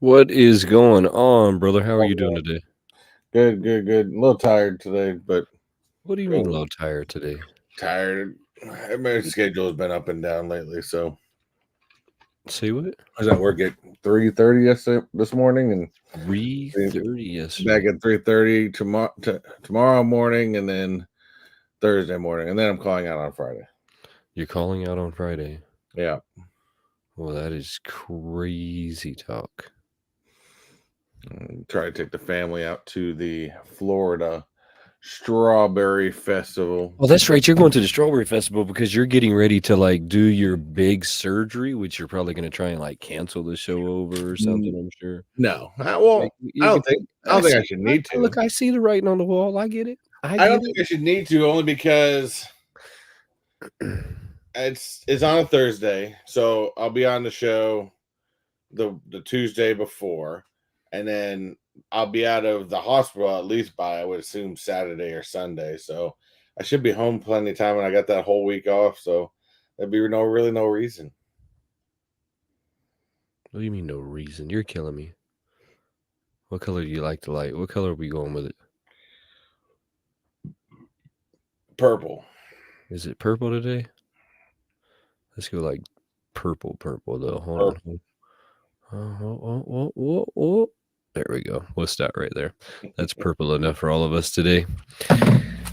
What is going on, brother? How are you doing today? Good, good, good. A little tired today, but What do you mean oh, low tired today? tired. My schedule has been up and down lately, so Say what? I was at work at 3:30 yesterday this morning, and 3:30 back yesterday. at 3:30 tomorrow morning, and then Thursday morning, and then I'm calling out on Friday. You're calling out on Friday. Yeah, Well, that is crazy talk. try to take the family out to the Florida Strawberry Festival. Oh, that's right. You're going to the Strawberry Festival because you're getting ready to do your big surgery, which you're probably going to try and cancel the show over or something. I'm sure. No, well, You're gonna, I don't think I should need to. look, I see the writing on the wall. I get it. I I get don't think I should need to, only because it. it's on a Thursday, so I'll be on the show the Tuesday before, and then I'll be out of the hospital at least by, I would assume, Saturday or Sunday. So I should be home plenty of time, and I got that whole week off. So there'd be no reason. What do you mean no reason? You're killing me. What color do you like to light? What color are we going with it? Purple. Is it purple today? Let's go purple though. Hold on. Oh. There we go. We'll start right there. That's purple enough for all of us today.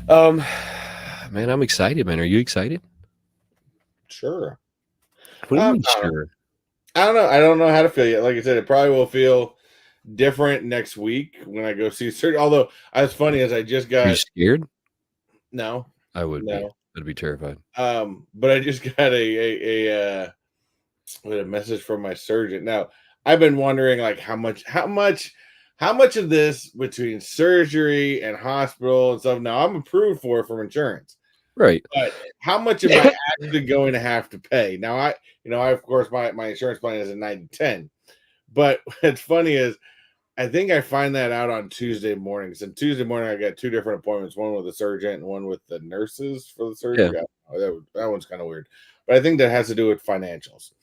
Man, I'm excited, man. Are you excited? Sure. What do you mean, sure? I don't know. I don't know how to feel yet. Like I said, it probably will feel different next week when I go see surgery. Although, as funny as I just got. Are you scared? No. I would be. I'd be terrified. But I just got a message from my surgeon. Now, I've been wondering how much of this between surgery and hospital and stuff. Now I'm approved for it from insurance. Right. But how much am I actually going to have to pay? Now I of course my insurance plan is a 90/10. But what's funny is I think I find that out on Tuesday mornings. And Tuesday morning, I got two different appointments, one with the surgeon and one with the nurses for the surgery. Yeah. That one's kind of weird. But I think that has to do with financials.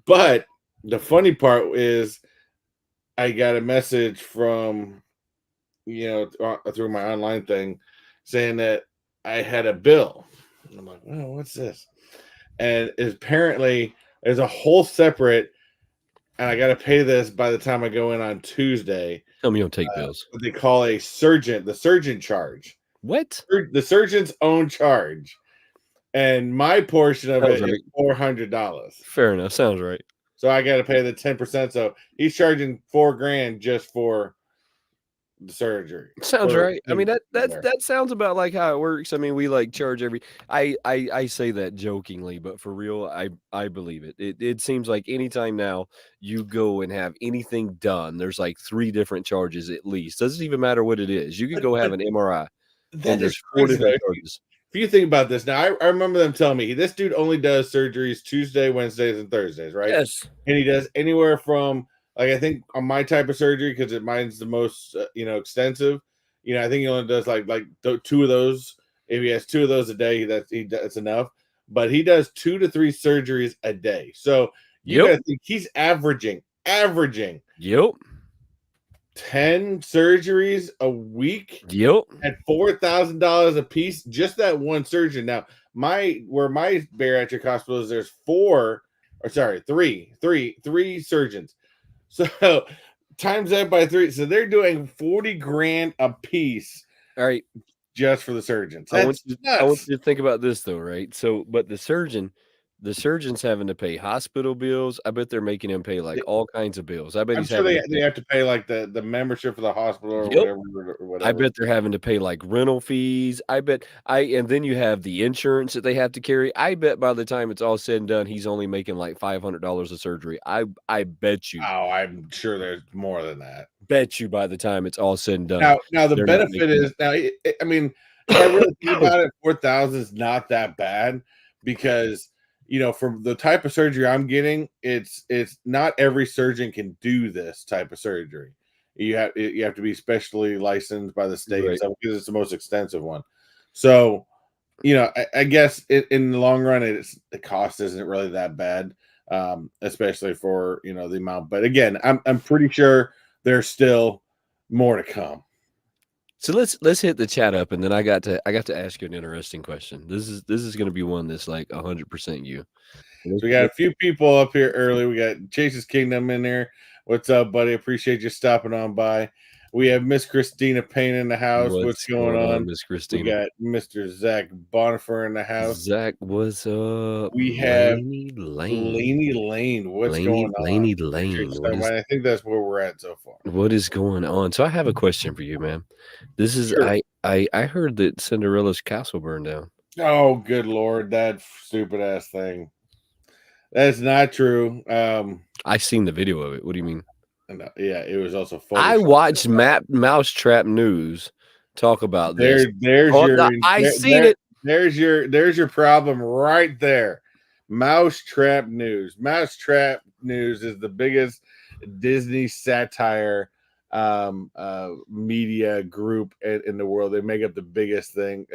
But the funny part is I got a message from, through my online thing saying that I had a bill. And I'm like, oh, what's this? And apparently there's a whole separate, and I got to pay this by the time I go in on Tuesday. Tell me you don't take bills. What they call the surgeon charge. What? The surgeon's own charge. And my portion of Sounds it is $400. Fair enough. Sounds right. So I got to pay the 10%. So he's charging $4,000 just for the surgery. Sounds right. I mean that sounds about like how it works. I mean, we charge every. I say that jokingly, but for real, I believe it. It seems like anytime now you go and have anything done, there's 3 different charges at least. Doesn't even matter what it is. You could go have an MRI, and there's 4 different charges. If you think about this now, I remember them telling me this dude only does surgeries Tuesday, Wednesdays, and Thursdays, right? Yes. And he does anywhere from I think on my type of surgery, because mine's the most extensive. I think he only does 2 of those. If he has 2 of those a day, that's enough. But he does 2 to 3 surgeries a day. So you gotta think he's averaging. Yep. 10 surgeries a week. Yep. At $4,000 a piece, just that one surgeon. Now, where my bariatric hospital is, there's 3 surgeons. So times that by 3. So they're doing $40,000 a piece. All right. Just for the surgeons. I want you to think about this though, right? So, but the surgeon's having to pay hospital bills. I bet they're making him pay all kinds of bills. I bet I'm sure they have to pay the membership for the hospital or whatever. I bet they're having to pay rental fees. And then you have the insurance that they have to carry. I bet by the time it's all said and done, he's only making $500 a surgery. I bet you. Oh, I'm sure there's more than that. Bet you by the time it's all said and done. Now the benefit is I mean, if I really think about it, 4,000 is not that bad because for the type of surgery I'm getting, it's not every surgeon can do this type of surgery. You have to be specially licensed by the state because it's the most extensive one. So, I guess in the long run, the cost isn't really that bad. especially for the amount. But again, I'm pretty sure there's still more to come. So let's hit the chat up, and then I got to ask you an interesting question. This is gonna be one that's like 100% you. So we got a few people up here early. We got Chase's Kingdom in there. What's up, buddy? Appreciate you stopping on by. We have Miss Christina Payne in the house. What's What's going going on, on? Miss We Christina? got Mr. Zach Bonifer in the house. Zach, what's up? We have Laney Lane. Laney Lane. What's Laney going on? Laney Appreciate Lane. you What stopping is by. I think that's where we're at so far. what is going on? So I have a question for you, man. This is Sure. I heard that Cinderella's castle burned down. Oh, good lord, that stupid ass thing. That's not true. I seen the video of it. What do you mean? No, yeah, it was also I Photoshop. watched Mousetrap News talk about this. There's Oh, your no, I seen there, it. there's your problem right there. Mousetrap News. Mousetrap News is the biggest Disney satire media group in the world. They make up the biggest things,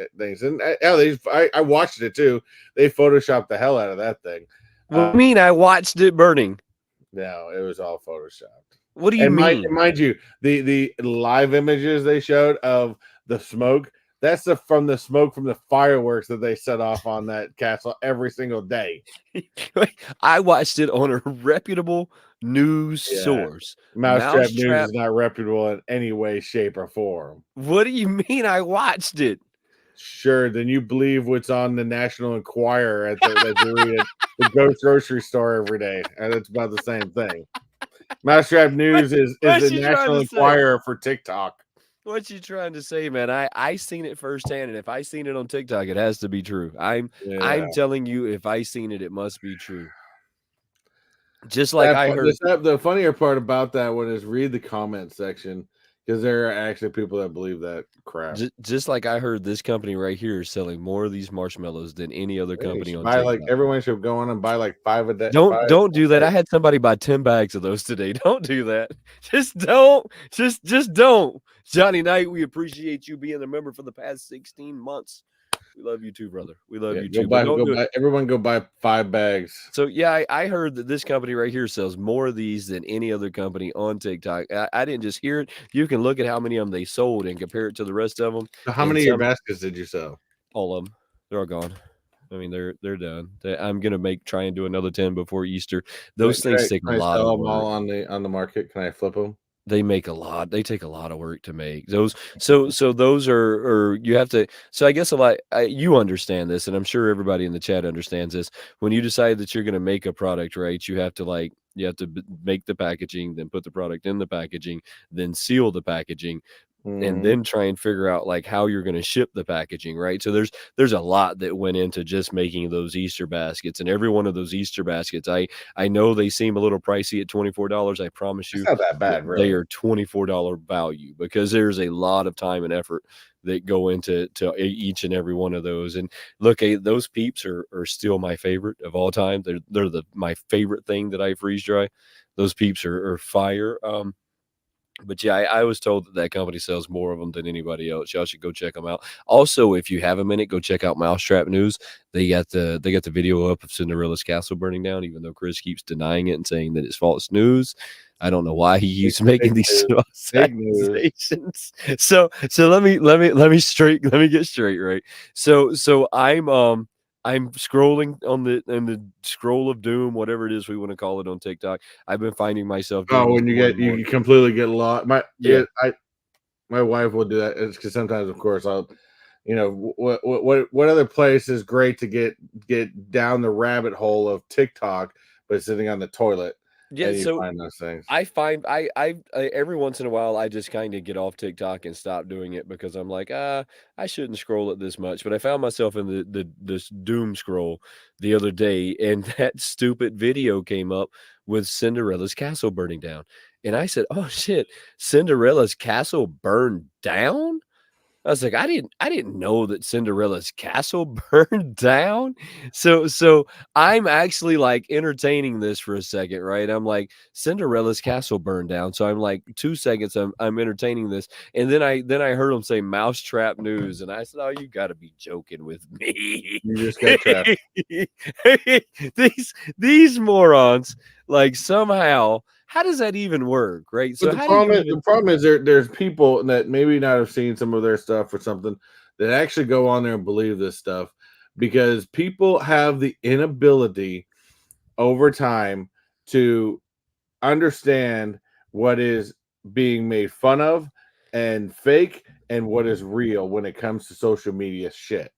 and I watched it too. They photoshopped the hell out of that thing. What do you mean I watched it burning? No, it was all photoshopped. What do you And mean? mind you, the live images they showed of the smoke, that's from the smoke from the fireworks that they set off on that castle every single day. I watched it on a reputable news Yeah. source. Mousetrap News Mousetrap. is not reputable in any way, shape, or form. What do you mean I watched it? Sure, then you believe what's on the National Enquirer that you read at the Ghost grocery store every day, and it's about the same thing. Mousetrap News is What's the you trying National to say? Enquirer for TikTok. What you trying to say, man? I seen it firsthand, and if I seen it on TikTok, it has to be true. Yeah. I'm telling you, if I seen it, it must be true. Just like I heard, The funnier part about that one is read the comment section because there are actually people that believe that crap. just like I heard, this company right here is selling more of these marshmallows than any other Yeah, you company should on buy TikTok. everyone should go on and buy like 5 a day. Don't do that. I had somebody buy 10 bags of those today. Don't do that. Just don't. Just don't. Johnny Knight, we appreciate you being a member for the past 16 months. We love you too, brother. We love Yeah, you too. But don't go do it. buy. Everyone go buy 5 bags. So yeah, I heard that this company right here sells more of these than any other company on TikTok. I didn't just hear it. You can look at how many of them they sold and compare it to the rest of them. So how And many of your baskets did you sell? all of them, they're all gone. I mean, they're done. I'm gonna try and do another 10 before Easter. Those things take a Can I lot of sell them work. all on the market? Can I flip them? They make a lot. They take a lot of work to make those. So those are you have to. So I guess a lot. You understand this, and I'm sure everybody in the chat understands this. When you decide that you're going to make a product, right? You have to make the packaging, then put the product in the packaging, then seal the packaging, and Mhm. then try and figure out like how you're going to ship the packaging, right? So there's a lot that went into just making those Easter baskets, and every one of those Easter baskets, I know they seem a little pricey at $24. I promise It's you, not that bad, they really. are $24 value because there's a lot of time and effort that go into each and every one of those. And look, those peeps are still my favorite of all time. They're my favorite thing that I freeze dry. Those peeps are fire. But yeah, I was told that company sells more of them than anybody else. Y'all should go check them out. Also, if you have a minute, go check out Mousetrap News. They got the video up of Cinderella's castle burning down, even though Chris keeps denying it and saying that it's false news. I don't know why he keeps making these News. false Fake news. accusations. So let me get straight, right? So I'm scrolling on the scroll of doom, whatever it is we want to call it on TikTok. I've been finding myself Oh, doing this when more and more. you completely get lost. Yeah. My wife will do that. It's because sometimes, of course, I'll, what other place is great to get down the rabbit hole of TikTok, but sitting on the toilet, Yeah, and you so find those things. I find I every once in a while I just kind of get off TikTok and stop doing it because I'm like, I shouldn't scroll it this much. But I found myself in this doom scroll the other day, and that stupid video came up with Cinderella's castle burning down. And I said, "Oh shit, Cinderella's castle burned down?" I was like, I didn't know that Cinderella's castle burned down. So I'm actually like entertaining this for a second, right? I'm like, Cinderella's castle burned down. So I'm like 2 seconds, I'm entertaining this. And then I heard him say mousetrap news. And I said, oh, you gotta be joking with me. You just got trapped. These morons, like somehow, how does that even work? Right. But So how do you even the problem is there's people that maybe not have seen some of their stuff or something that actually go on there and believe this stuff because people have the inability over time to understand what is being made fun of and fake and what is real when it comes to social media shit.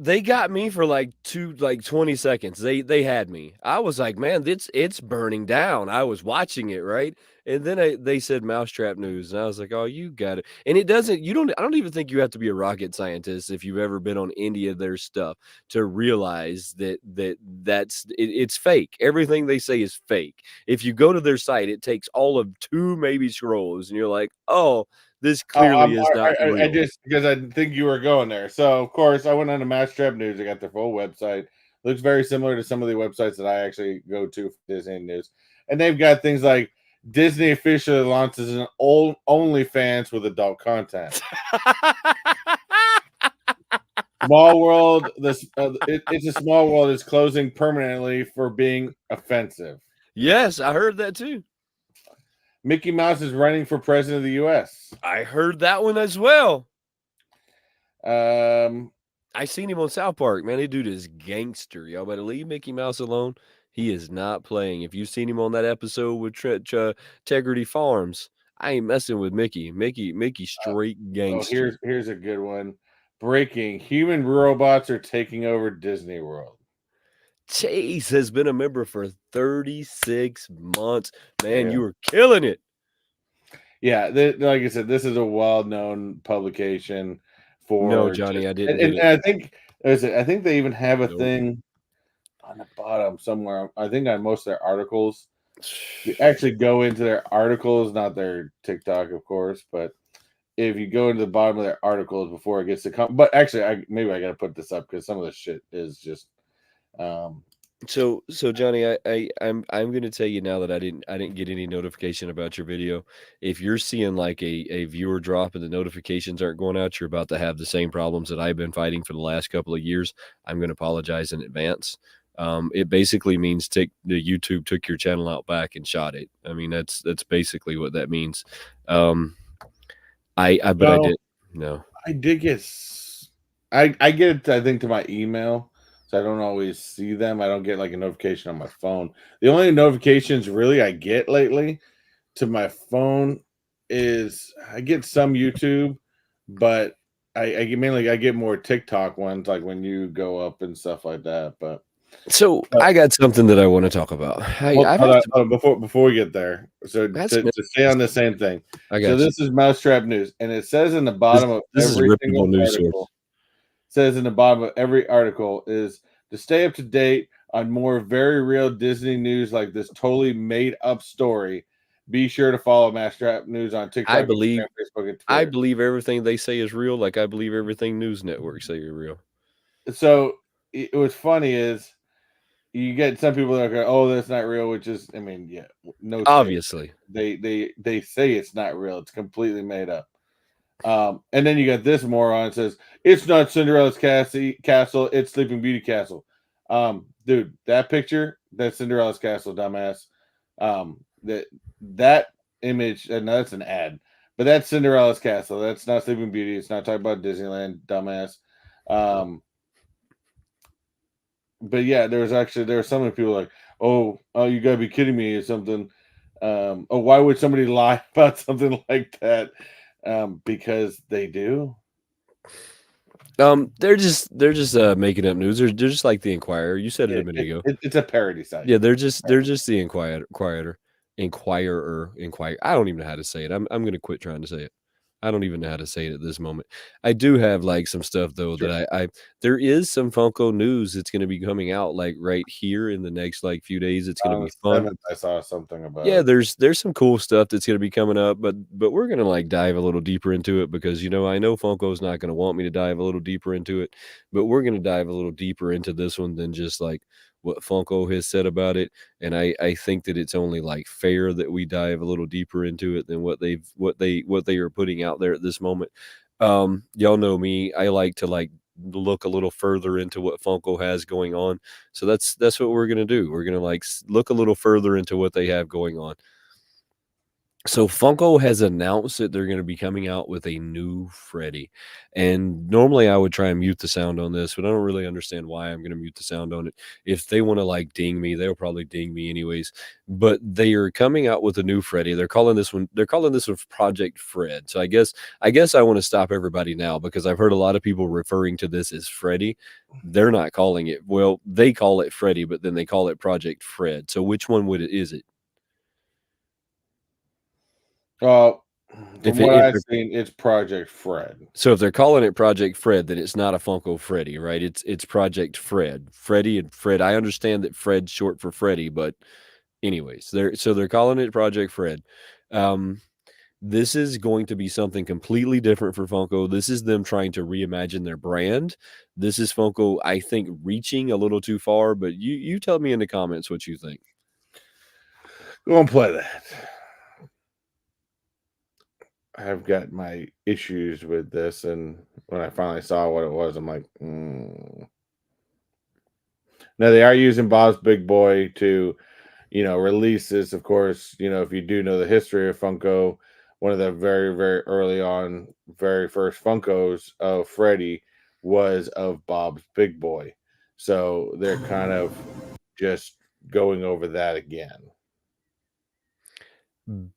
they got me for like 20 seconds. They had me. I was like, "Man, it's burning down." I was watching it, right? And then they said mousetrap news, and I was like, "Oh, you got it." And it doesn't you don't I don't even think you have to be a rocket scientist if you've ever been on any of their stuff to realize it's fake. Everything they say is fake. If you go to their site, it takes all of 2 maybe scrolls, and you're like, "Oh, this Oh, clearly is not I real." just because I didn't think you were going there. So of course I went on to Mousetrap News. I got their full website. Looks very similar to some of the websites that I actually go to for Disney news, and they've got things like Disney officially launches an old OnlyFans with adult content. Small World, it's a small world is closing permanently for being offensive. Yes, I heard that too. Mickey Mouse is running for president of the U.S. I heard that one as well. Um, I seen him on South Park, man. That dude is gangster. Y'all better leave Mickey Mouse alone. He is not playing. If you've seen him on that episode with Integrity Farms, I ain't messing with Mickey. Mickey, straight oh, gangster. here's a good one. Breaking: human robots are taking over Disney World. Chase has been a member for 36 months. Man, Yeah, you are killing it. yeah. Like I said, this is a well-known publication No, for Johnny, just, I didn't get it. and I think I think they even have a Nope. thing on the bottom somewhere. I think on most of their articles, you actually go into their articles, not their TikTok, of course, but if you go into the bottom of their articles before it gets to come. But actually, maybe I got to put this up because some of this shit is just. Um, So Johnny, I'm gonna tell you now that I didn't get any notification about your video. If you're seeing like a viewer drop and the notifications aren't going out, you're about to have the same problems that I've been fighting for the last couple of years. I'm gonna apologize in advance. It basically means the YouTube took your channel out back and shot it. I mean that's basically what that means. Um, but I no, did no. I did get. I get it. I think to my email, so I don't always see them. I don't get like a notification on my phone. The only notifications really I get lately to my phone is I get some YouTube, but I get more TikTok ones like when you go up and stuff like that. So But I got something that I want to talk about. I've hold had on, some, before we get there. So I had some to stay on the same thing. I So got you. this is Mousetrap News, and it says in the bottom of This is a every reputable single news article source. says in the bottom of every article is to stay up to date on more very real Disney news like this totally made up story. Be sure to follow Mousetrap News on I TikTok, believe Instagram, Facebook, and I Twitter. believe everything they say is real, like I believe everything news networks say are real. So what's funny is you get some people that are going, "Oh, that's not real," which is, I mean, yeah, no shit. Obviously. They say it's not real. It's completely made up. And then you got this moron says it's not Cinderella's castle, it's Sleeping Beauty castle. Dude, that picture, that's Cinderella's castle, dumbass. That image, and that's an ad, but that's Cinderella's castle. That's not Sleeping Beauty. It's not talking about Disneyland, dumbass. Um, but yeah, there were some people like, oh, you gotta be kidding me or something. Oh, why would somebody lie about something like that? Because they do. They're just making up news. They're just like the Inquirer. You said it a minute ago. It's a parody site. Yeah, they're just the Inquirer. Inquirer. Inquire. I don't even know how to say it. I'm gonna quit trying to say it. I don't even know how to say it at this moment. I do have, like, some stuff though that Sure. I there is some Funko news that's gonna be coming out, like, right here in the next, like, few days. It's gonna On the be fun. 7th, I saw something Yeah, about. there's some cool stuff that's gonna be coming up, but we're gonna, like, dive a little deeper into it because, I know Funko's not gonna want me to dive a little deeper into it, but we're gonna dive a little deeper into this one than just, like, what Funko has said about it, and I think that it's only, like, fair that we dive a little deeper into it than what they are putting out there at this moment. Y'all know me, I like to, like, look a little further into what Funko has going on, so that's what we're gonna do. We're gonna, like, look a little further into what they have going on. So Funko has announced that they're gonna be coming out with a new Freddy, and normally I would try and mute the sound on this, but I don't really understand why I'm gonna mute the sound on it. If they wanna, like, ding me, they'll probably ding me anyways, but they are coming out with a new Freddy. They're calling this one Project Fred. So I guess I wanna stop everybody now because I've heard a lot of people referring to this as Freddy. They're not calling it, well, they call it Freddy, but then they call it Project Fred. So which one would it is it? Well, from If it what if I've they're seen, it's Project Fred. So if they're calling it Project Fred, then it's not a Funko Freddy, right? It's Project Fred. Freddy and Fred. I understand that Fred's short for Freddy, but anyways, they're calling it Project Fred. Um, this is going to be something completely different for Funko. This is them trying to reimagine their brand. This is Funko, I think, reaching a little too far, but you tell me in the comments what you think. Go and play that. I've got my issues with this, and when I finally saw what it was, I'm like, Now they are using Bob's Big Boy to, release this. Of course, if you do know the history of Funko, one of the very, very early on, very first Funkos of Freddy was of Bob's Big Boy. So they're kind of just going over that again.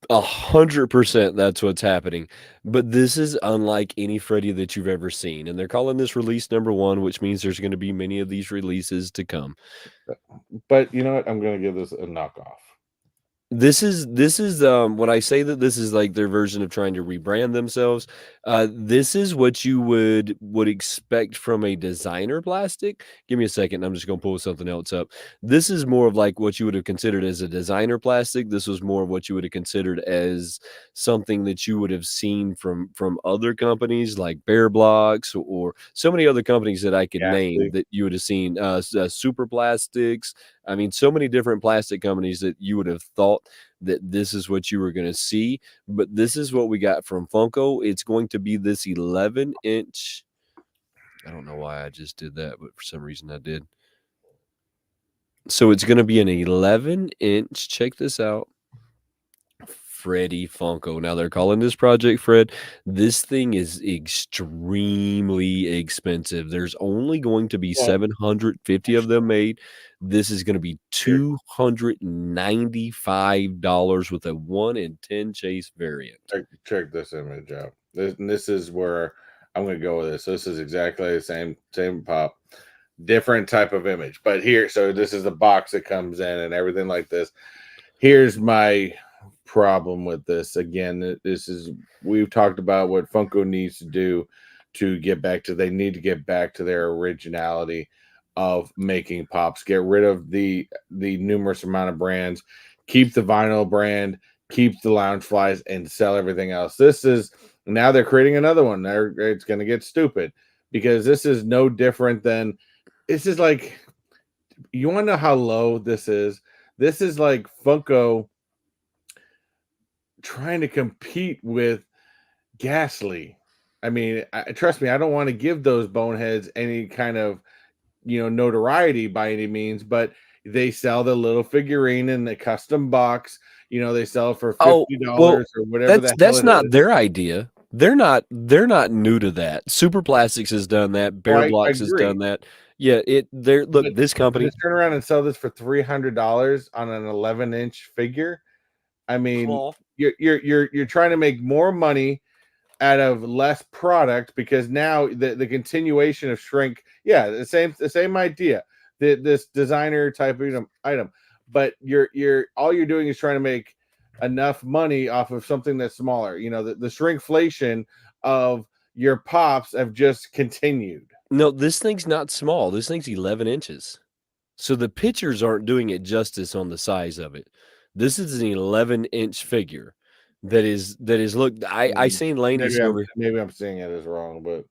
100% that's what's happening. But this is unlike any Freddy that you've ever seen. And they're calling this release number one, which means there's going to be many of these releases to come. But you know what? I'm going to give this a knockoff. This is when I say that this is like their version of trying to rebrand themselves, this is what you would expect from a designer plastic. Give me a second, I'm just gonna pull something else up. This is more of like what you would have considered as a designer plastic. This was more of what you would have considered as something that you would have seen from other companies like Bear Blocks or so many other companies that I could name Ghastly. that you would have seen, Super Plastics. I mean, so many different plastic companies that you would have thought that this is what you were going to see, but this is what we got from Funko. It's going to be this 11-inch. I don't know why I just did that, but for some reason I did. So it's going to be an 11-inch. Check this out. Freddy Funko. Now they're calling this Project Fred. This thing is extremely expensive. There's only going to be Well, 750 of them made. This is going to be here, $295 with a 1 in 10 chase variant. check this image out. This is where I'm going to go with this. This is exactly the same pop, different type of image. But here, so this is the box that comes in and everything like this. Here's my problem with this. Again, this is we've talked about what Funko needs to do to get back to. They need to get back to their originality of making pops. Get rid of the numerous amount of brands. Keep the vinyl brand. Keep the lounge flies and sell everything else. This is now they're creating another one. It's going to get stupid because this is no different than. This is like you want to know how low this is. This is like Funko trying to compete with Ghastly. I mean, trust me, I don't want to give those boneheads any kind of notoriety by any means, but they sell the little figurine in the custom box. They sell it for Oh, well, $50 or whatever that's the hell that's it not is. their idea. They're not new to that. Super Plastics has done that. Oh, Bear I Blocks has done agree, that. Yeah, they're look, but this to company. just turn around and sell this for $300 on an 11-inch figure. I mean, Well, you're trying to make more money out of less product because now the continuation of shrink, yeah, the same idea, this designer type item, but you're all you're doing is trying to make enough money off of something that's smaller. You know, the shrinkflation of your pops have just continued. No, this thing's not small. This thing's 11 inches. So the pictures aren't doing it justice on the size of it. This is an 11-inch figure that is look, I Mm, seen Laney's over maybe I'm seeing it as wrong, but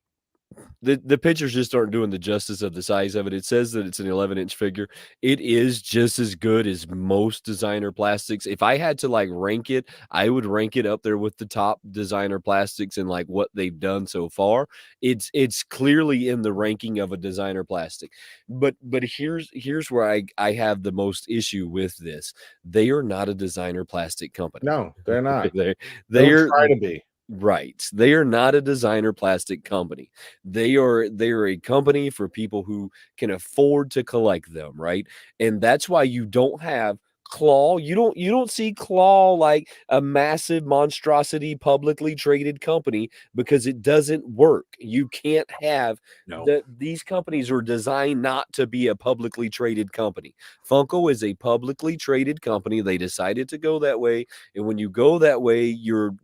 the pictures just aren't doing the justice of the size of it. It says that it's an 11-inch figure. It is just as good as most designer plastics. If I had to like rank it, I would rank it up there with the top designer plastics and like what they've done so far. It's clearly in the ranking of a designer plastic. But here's where I have the most issue with this. They are not a designer plastic company. no, they're not. they Don't they're try to be. Right. They are not a designer plastic company. They are a company for people who can afford to collect them, right? And that's why you don't have Claw. You don't see Claw like a massive monstrosity publicly traded company because it doesn't work. You can't have No. these companies are designed not to be a publicly traded company. Funko is a publicly traded company. They decided to go that way, and when you go that way, you're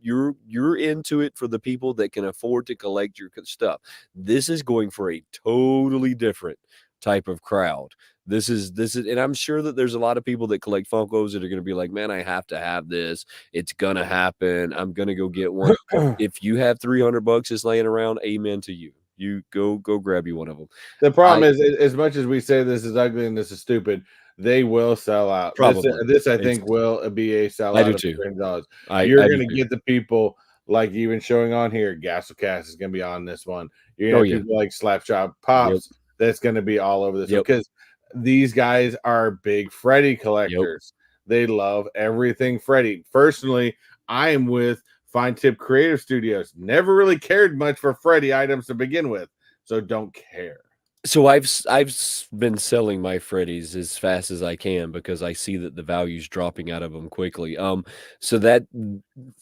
into it for the people that can afford to collect your stuff. This is going for a totally different type of crowd. This is, and I'm sure that there's a lot of people that collect Funkos that are going to be like, man, I have to have this. It's gonna happen. I'm gonna go get one. If you have $300 just laying around, amen to you. You go grab you one of them. The problem I is, as much as we say this is ugly and this is stupid, they will sell out. probably This I it's think will be a I do sellout of too. $300. I You're I do going to too. get the people like even showing on here. Gasolcast is going to be on this one. You're Oh going to have yeah. people like Slapshot Yep. Pops that's going to be all over this one Yep. because these guys are big Freddy Yep. collectors. They love everything Freddy. Personally, I am with Fine Tip Creative Studios. Never really cared much for Freddy items to begin with, so don't care. So been selling my Freddies as fast as I can because I see that the value's dropping out of them quickly. So that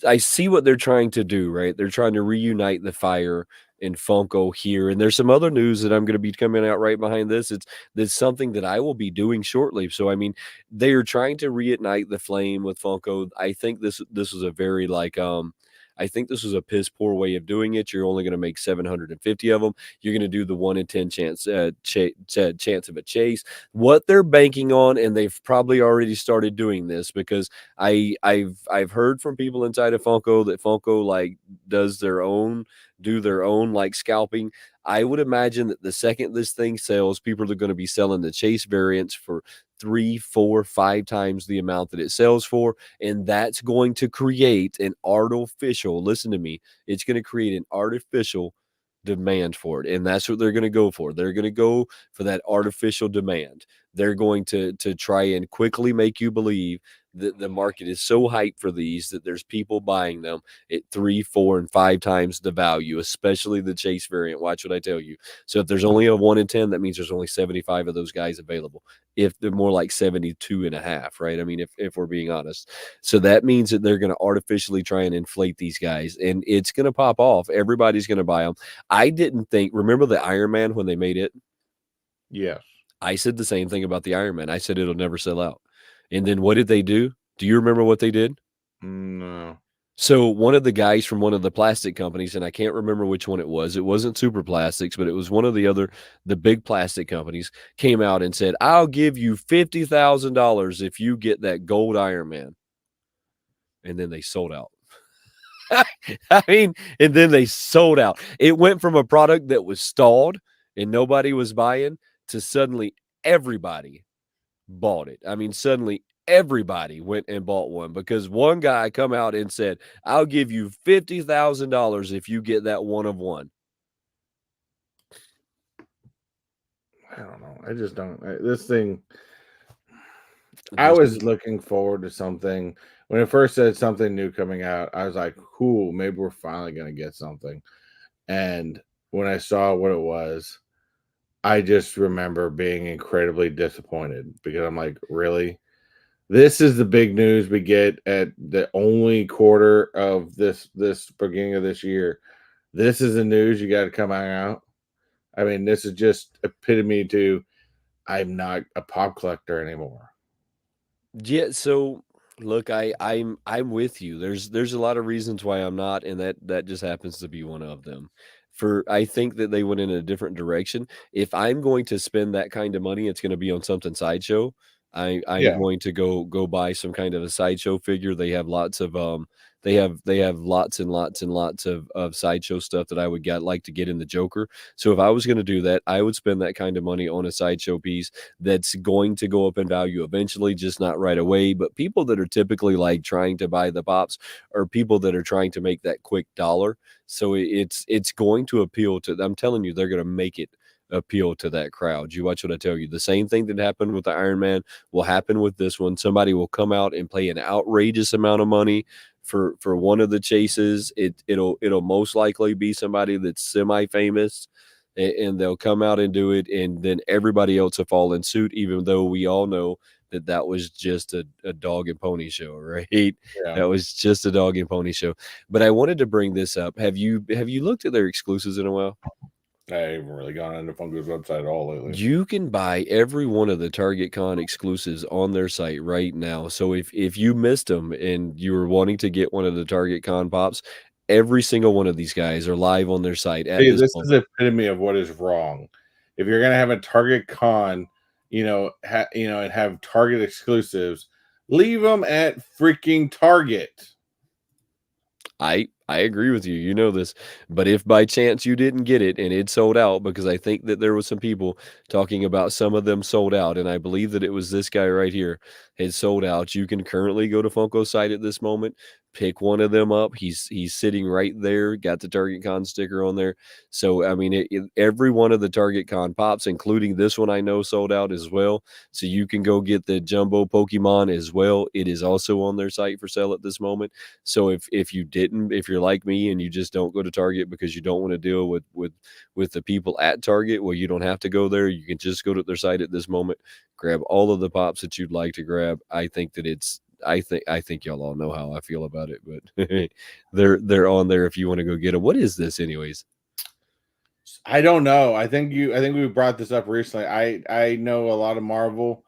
I see what they're trying to do, right? They're trying to reunite the fire in Funko here, and there's some other news that I'm going to be coming out right behind this. That's something that I will be doing shortly. So I mean, they are trying to reignite the flame with Funko. I think this was a very like I think this was a piss poor way of doing it. You're only going to make 750 of them. You're going to do the 1 in 10 chance of a chase. What they're banking on, and they've probably already started doing this because I've heard from people inside of Funko that Funko like does do their own like scalping. I would imagine that the second this thing sells, people are going to be selling the chase variants for 3, 4, 5 times the amount that it sells for, and that's going to create an artificial. Listen to me. It's going to create an artificial demand for it, and that's what they're going to go for. They're going to go for that artificial demand. They're going to try and quickly make you believe that the market is so hyped for these that there's people buying them at 3, 4, and 5 times the value, especially the chase variant. Watch what I tell you. So if there's only a 1 in 10, that means there's only 75 of those guys available. If they're more like 72 and a half, right? I mean, if we're being honest. So that means that they're going to artificially try and inflate these guys, and it's going to pop off. Everybody's going to buy them. I didn't think, remember the Iron Man when they made it? Yes. I said the same thing about the Iron Man. I said it'll never sell out. And then what did they do? Do you remember what they did? No. So one of the guys from one of the plastic companies, and I can't remember which one it was. It wasn't Super Plastics, but it was one of the big plastic companies came out and said, "I'll give you $50,000 if you get that gold Iron Man." And then they sold out. I mean, and then they sold out. It went from a product that was stalled and nobody was buying to suddenly everybody bought it. I mean, suddenly everybody went and bought one because one guy come out and said, "I'll give you $50,000 if you get that one of one." I don't know. I just don't. This thing. I This was is looking forward to something when it first said something new coming out. I was like, "Cool, maybe we're finally gonna get something." And when I saw what it was, I just remember being incredibly disappointed because I'm like, "Really? This is the big news we get at the only quarter of this beginning of this year. This is the news you got to come out." I mean, this is just epitome to I'm not a pop collector anymore. yeah, so Look, I'm with you. There's a lot of reasons why I'm not, and that just happens to be one of them. For I think that they went in a different direction. If I'm going to spend that kind of money, it's going to be on something sideshow. I'm Yeah, going to go buy some kind of a sideshow figure. They have lots of they have lots and lots and lots of sideshow stuff that I would get like to get in the Joker. So if I was going to do that, I would spend that kind of money on a sideshow piece that's going to go up in value eventually, just not right away. But people that are typically like trying to buy the pops are people that are trying to make that quick dollar. So it's going to appeal to. I'm telling you, they're going to make it appeal to that crowd. You watch what I tell you. The same thing that happened with the Iron Man will happen with this one. Somebody will come out and pay an outrageous amount of money for one of the chases. It'll most likely be somebody that's semi famous, and they'll come out and do it, and then everybody else will fall in suit, even though we all know that that was just a dog and pony show, right? yeah. That was just a dog and pony show. But I wanted to bring this up. Have you looked at their exclusives in a while? I haven't really gone into Funko's website at all lately. You can buy every one of the Target Con exclusives on their site right now. So if you missed them and you were wanting to get one of the Target Con pops, every single one of these guys are live on their site at See, this this is moment. the epitome of what is wrong. If you're gonna have a Target Con, and have Target exclusives, leave them at freaking Target. I agree with you. You know this. But if by chance you didn't get it and it sold out, because I think that there was some people talking about some of them sold out, and I believe that it was this guy right here had sold out. You can currently go to Funko site at this moment, pick one of them up. He's sitting right there, got the Target Con sticker on there. So I mean, every one of the Target Con pops, including this one, I know sold out as well. So you can go get the jumbo Pokemon as well. It is also on their site for sale at this moment. So if you're like me and you just don't go to Target because you don't want to deal with the people at Target, well, you don't have to go there. You can just go to their site at this moment, grab all of the pops that you'd like to grab. I think y'all all know how I feel about it, but they're on there if you want to go get them. What is this, anyways? I don't know. I think we brought this up recently. I know a lot of Marvel.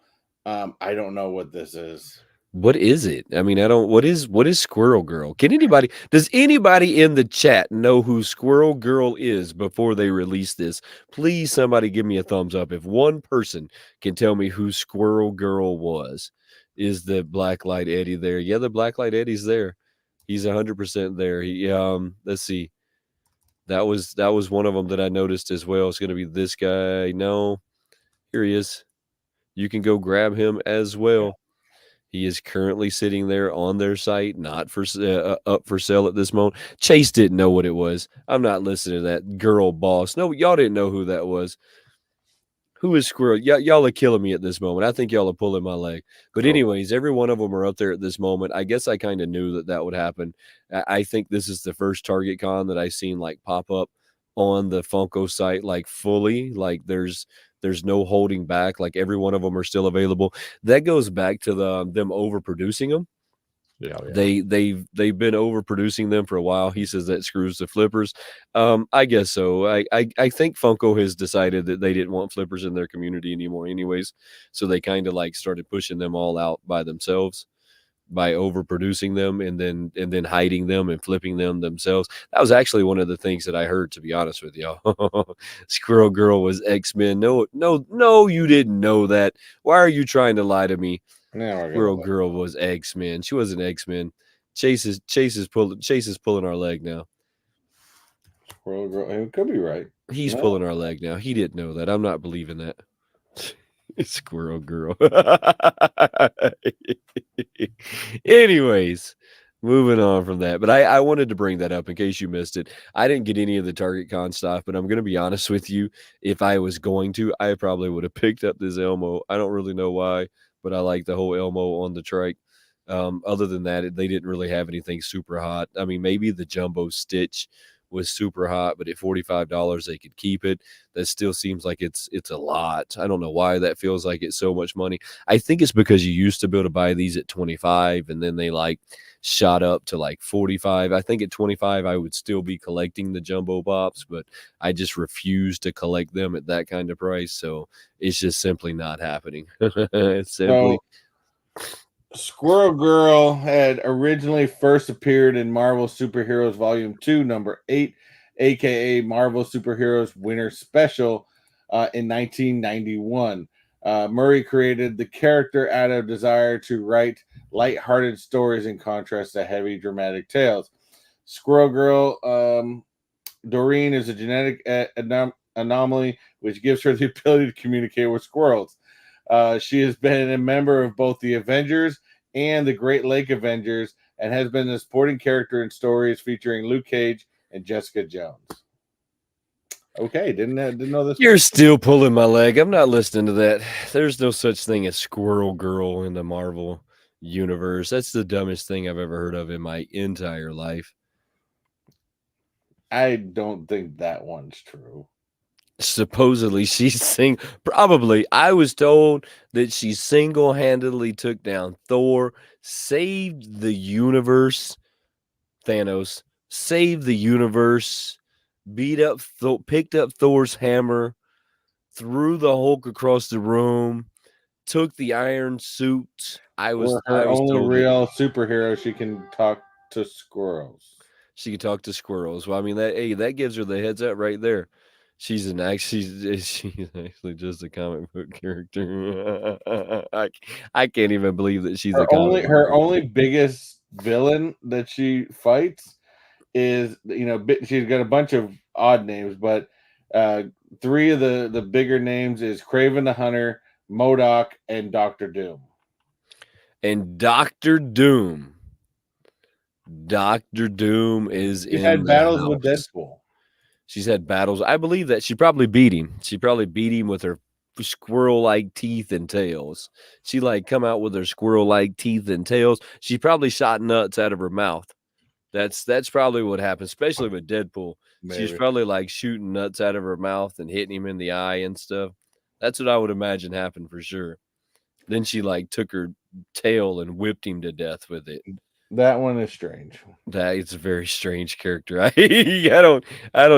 I don't know what this is. What is it? I mean, I don't what is Squirrel Girl? Does anybody in the chat know who Squirrel Girl is before they release this? Please somebody give me a thumbs up if one person can tell me who Squirrel Girl was. Is the Blacklight Eddie there? Yeah, the Blacklight Eddie's there. He's 100% there. Let's see. That was one of them that I noticed as well. It's going to be this guy. No, here he is. You can go grab him as Yeah. well. He is currently sitting there on their site, not up for sale at this moment. Chase didn't know what it was. I'm not listening to that girl boss. No, y'all didn't know who that was. Who is Squirrel? Y'all are killing me at this moment. I think y'all are pulling my leg. But Oh, anyways, every one of them are up there at this moment. I guess I kind of knew that that would happen. I think this is the first Target Con that I've seen like pop up on the Funko site like fully. Like there's no holding back. Like every one of them are still available. That goes back to them overproducing them. yeah, yeah. They've been overproducing them for a while. He says that screws the flippers. I guess so. I think Funko has decided that they didn't want flippers in their community anymore, anyways. So they kind of like started pushing them all out by themselves by overproducing them and then hiding them and flipping them themselves. That was actually one of the things that I heard, to be honest with y'all. Squirrel Girl was X-Men. No, no, no, you didn't know that. Why are you trying to lie to me? Now we're gonna Squirrel look. Girl was X-Men. She wasn't X-Men. Chase is pulling our leg now. Squirrel Girl. It could be right. He's No, pulling our leg now. He didn't know that. I'm not believing that. Squirrel Girl. Anyways, moving on from that. But I wanted to bring that up in case you missed it. I didn't get any of the Target Con stuff, but I'm going to be honest with you. If I was going to, I probably would have picked up this Elmo. I don't really know why, but I like the whole Elmo on the trike. Other than that, they didn't really have anything super hot. I mean, maybe the Jumbo Stitch was super hot, but at $45 they could keep it. That still seems like it's a lot. I don't know why that feels like it's so much money. I think it's because you used to be able to buy these at 25 and then they like shot up to like 45. I think at 25 I would still be collecting the jumbo pops, but I just refuse to collect them at that kind of price. So it's just simply not happening. It's so simply Squirrel Girl had originally first appeared in Marvel Superheroes Volume 2, number 8, aka Marvel Superheroes Winter Special, in 1991. Murray created the character out of desire to write light-hearted stories in contrast to heavy dramatic tales. Squirrel Girl, Doreen, is a genetic anomaly which gives her the ability to communicate with squirrels. She has been a member of both the Avengers and the Great Lake Avengers, and has been a supporting character in stories featuring Luke Cage and Jessica Jones. Okay, didn't know this You're one. still pulling my leg. I'm not listening to that. There's no such thing as Squirrel Girl in the Marvel universe. That's the dumbest thing I've ever heard of in my entire life. I don't think that one's true. Supposedly probably I was told that she single-handedly took down Thor, saved the universe, Thanos, saved the universe, picked up Thor's hammer, threw the Hulk across the room, took the iron suit. For I her was only told that real superhero, she can talk to squirrels. she could talk to squirrels. Well, I mean that gives her the heads up right there. She's actually just a comic book character. I can't even believe that she's a comic book Her character. only biggest villain that she fights is, she's got a bunch of odd names, but uh three of the bigger names is Craven the Hunter, Modoc, and Doctor Doom. And Doctor Doom is She's in had the battles with house. Deadpool. She's had battles. I believe that she probably beat him. She probably beat him with her squirrel-like teeth and tails. She like come out with her squirrel-like teeth and tails. She probably shot nuts out of her mouth. That's probably what happened, especially with Deadpool. She's Maybe. probably like shooting nuts out of her mouth and hitting him in the eye and stuff. That's what I would imagine happened for sure. Then she like took her tail and whipped him to death with it. That one is strange. That is a very strange character. I don't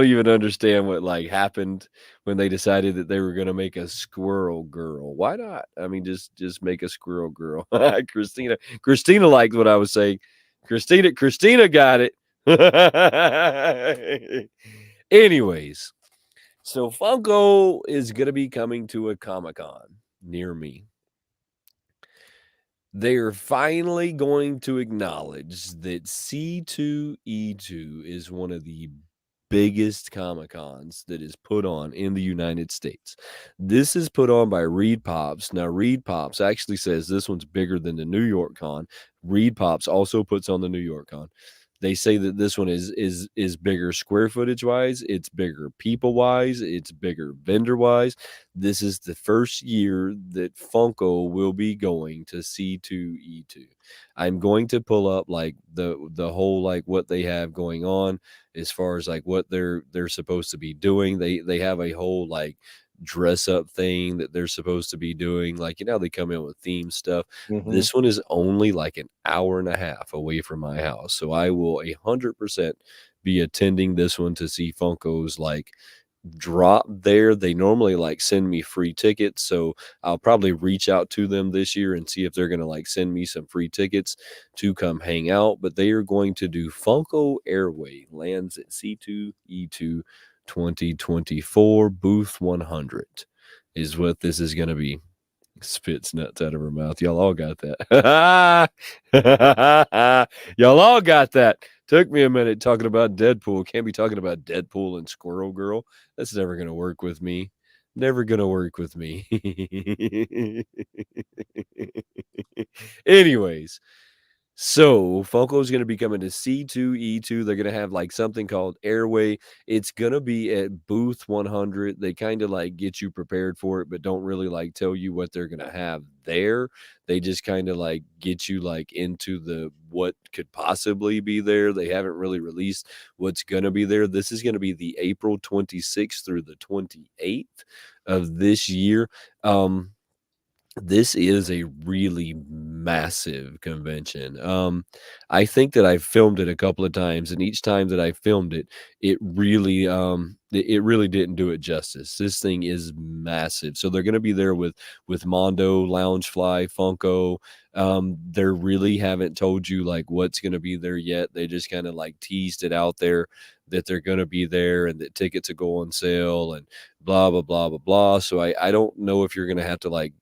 even understand what like happened when they decided that they were gonna make a squirrel girl. Why not? I mean, just make a squirrel girl. Christina liked what I was saying. Christina got it. Anyways, so Funko is gonna be coming to a Comic-Con near me. They are finally going to acknowledge that C2E2 is one of the biggest Comic Cons that is put on in the United States. This is put on by Reed Pops. Now, Reed Pops actually says this one's bigger than the New York Con. Reed Pops also puts on the New York Con. They say that this one is bigger square footage wise, it's bigger people wise, it's bigger vendor wise. This is the first year that Funko will be going to C2E2. I'm going to pull up like the whole like what they have going on as far as like what they're supposed to be doing. They have a whole like dress up thing that they're supposed to be doing. Like, they come in with theme stuff. Hmm. This one is only like an hour and a half away from my house. So I will 100% be attending this one to see Funko's like drop there. They normally like send me free tickets, so I'll probably reach out to them this year and see if they're going to like send me some free tickets to come hang out. But they are going to do Funko Airway lands at C2E2 2024 booth 100 is what this is going to be. Spits nuts out of her mouth. Y'all all got that. Y'all all got that. Took me a minute talking about Deadpool. Can't be talking about Deadpool and Squirrel Girl. That's never going to work with me. Never going to work with me. Anyways, so Funko's gonna be coming to C2E2. They're gonna have like something called Airway. It's gonna be at booth 100. They kind of like get you prepared for it, but don't really like tell you what they're gonna have there. They just kind of like get you like into the what could possibly be there. They haven't really released what's gonna be there. This is gonna be the April 26th through the 28th of this year. Um, This is a really massive convention. I think that I've filmed it a couple of times, and each time that I filmed it, it really didn't do it justice. This thing is massive. So they're gonna be there with Mondo, Loungefly, Funko. They really haven't told you like what's gonna be there yet. They just kind of like teased it out there that they're gonna be there and that tickets will go on sale and blah blah blah blah blah. So I don't know if you're gonna have to like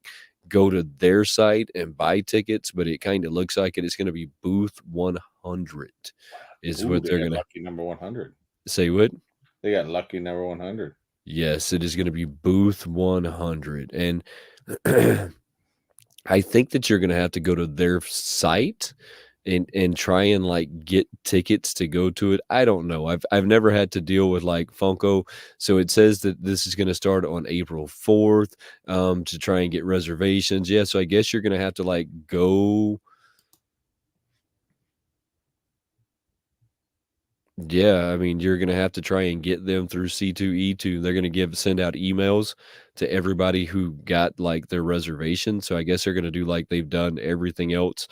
go to their site and buy tickets, but it kinda looks like it is gonna be booth 100 is Ooh, what they they're got gonna lucky number 100. say what? They got lucky number 100. Yes, it is gonna be booth 100, and I think that you're gonna have to go to their site and try and, like, get tickets to go to it. I don't know. I've never had to deal with, like, Funko, so it says that this is gonna start on April 4th, to try and get reservations. Yeah, so I guess you're gonna have to, like, go. Yeah, I mean, you're gonna have to try and get them through C2E2. They're gonna send out emails to everybody who got, like, their reservation, so I guess they're gonna do like they've done everything else.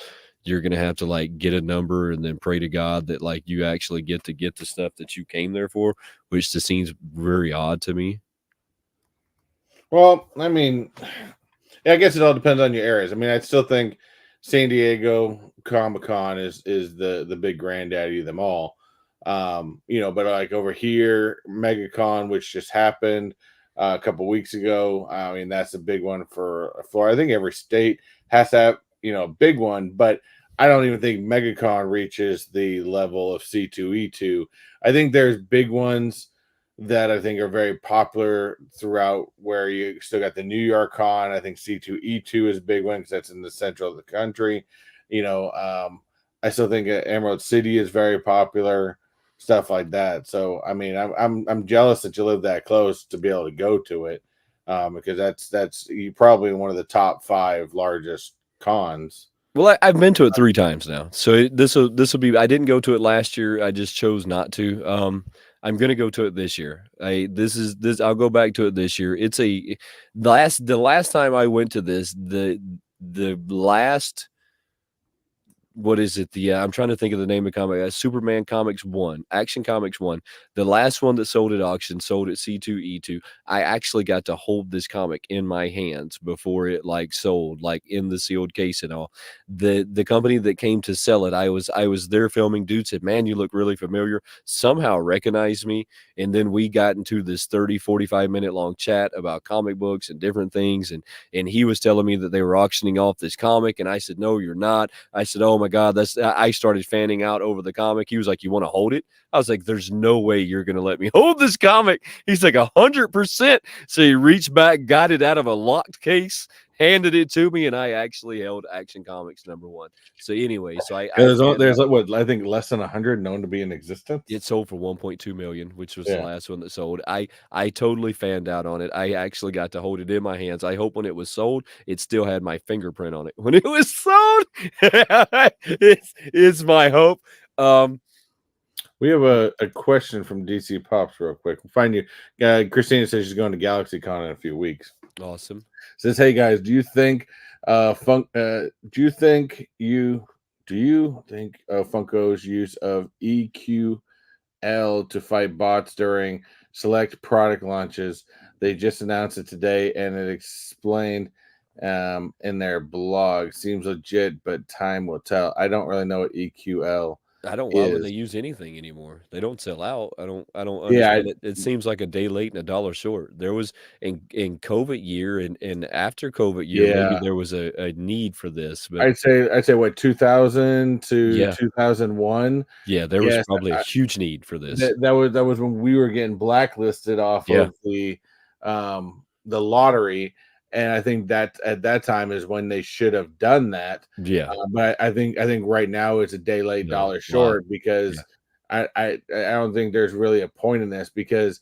You're gonna have to, like, get a number and then pray to God that, like, you actually get the stuff that you came there for, which just seems very odd to me. Well, I mean, yeah, I guess it all depends on your areas. I mean, I still think San Diego Comic Con is the big granddaddy of them all. But like over here, MegaCon, which just happened a couple weeks ago. I mean, that's a big one for Florida. I think every state has to have a big one, but I don't even think MegaCon reaches the level of C2E2. I think there's big ones that I think are very popular throughout where you still got the New York Con. I think C2E2 is a big one because that's in the central of the country. You know, I still think Emerald City is very popular, stuff like that. So I mean, I'm jealous that you live that close to be able to go to it, because that's you probably one of the top five largest cons. Well, I've been to it 3 times now, so this'll be. I didn't go to it last year, I just chose not to. I'm gonna go to it this year. I this is this I'll go back to it this year. It's a the last time I went to this, the last what is it? I'm trying to think of the name of the comic. Superman Comics 1, Action Comics 1. The last one that sold at auction sold at C2E2. I actually got to hold this comic in my hands before it like sold, like in the sealed case and all. The company that came to sell it, I was there filming. Dude said, "Man, you look really familiar." Somehow recognized me, and then we got into this 30-45 minute long chat about comic books and different things, and he was telling me that they were auctioning off this comic, and I said, "No, you're not." I said, "Oh my God, that's." I started fanning out over the comic. He was like, "You want to hold it?" I was like, "There's no way you're gonna let me hold this comic." He's like, 100%. So he reached back, got it out of a locked case, handed it to me, and I actually held Action Comics #1. So anyway, so I Yeah, fanned there's out. like what I think less than 100 known to be in existence. It sold for 1.2 million, which was the Yeah. last one that sold. I totally fanned out on it. I actually got to hold it in my hands. I hope when it was sold, it still had my fingerprint on it. When it was sold, it's my hope. Um, We have a question from DC Pops real quick. We'll find you. Christina says she's going to GalaxyCon in a few weeks. awesome. Says, "Hey guys, do you think Funko's use of EQL to fight bots during select product launches? They just announced it today, and it explained in their blog. Seems legit, but time will tell. I don't really know what EQL I don't why would they is. use anything anymore? They don't sell out. I don't Yeah, understand it. It seems like a day late and a dollar short. There was in COVID year and after COVID year, maybe yeah. there was a need for this, but I'd say what 2000 to yeah, 2001. yeah, there was Yes, probably a huge need for this. that was when we were getting blacklisted off Yeah, of the lottery, and I think that at that time is when they should have done that. yeah, But I think right now it's a day late, no, dollar wow, short yeah. because I don't think there's really a point in this because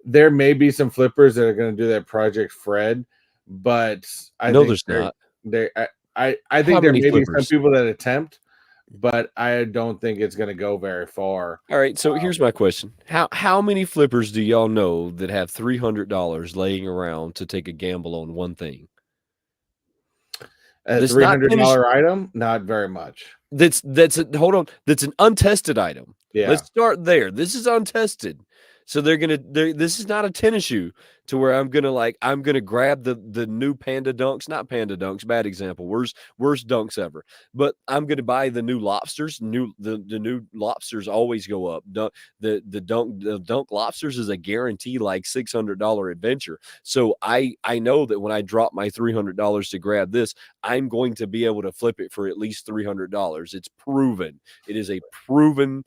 there may be some flippers that are going to do that Project Fred, but I No, think there's not. they I How think there many may be some flippers? people that attempt, but I don't think it's going to go very far. Alright, so here's my question. How many flippers do y'all know that have $300 laying around to take a gamble on one thing? A That's not finished. $300 item, not very much. Hold on. That's an untested item. Yeah, Let's start there. This is untested. So this is not a tennis shoe to where I'm gonna grab the new Panda Dunks, not Panda Dunks, bad example, worst dunks ever. But I'm gonna buy the new lobsters. The new lobsters always go up. The dunk lobsters is a guarantee like $600 adventure. So I know that when I drop my $300 to grab this, I'm going to be able to flip it for at least $300. It's proven. It is a proven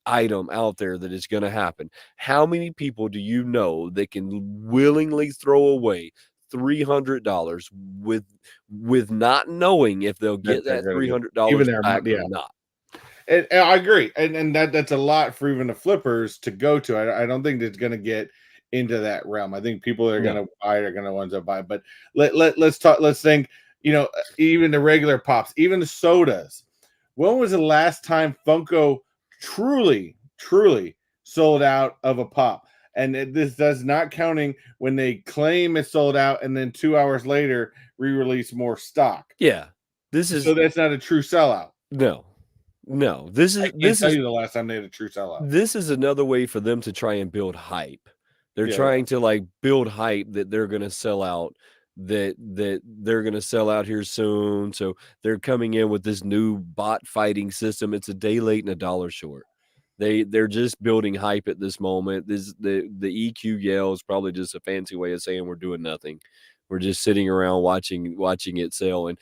item out there that is going to happen. How many people do you know that can willingly throw away $300 with not knowing if they'll that get they're that gonna three get hundred even dollars their back money. or Yeah, not? and I agree, and that's a lot for even the flippers to go to. I don't think it's gonna get into that realm. I think people that are gonna No. buy it are gonna ones that buy it. But let's talk. Let's think. Even the regular pops, even the sodas. When was the last time Funko truly sold out of a pop? And this does not counting when they claim it's sold out and then 2 hours later re-release more stock. Yeah. This So is that's not a true sellout. no. No. This I is can't this tell is you the last time they had a true sellout. this is another way for them to try and build hype. They're Yeah, yeah. trying to like build hype that they're going to sell out, that they're going to sell out here soon. So they're coming in with this new bot fighting system. It's a day late and a dollar short. They're just building hype at this moment. This the EQ yell is probably just a fancy way of saying we're doing nothing. We're just sitting around watching it sell. And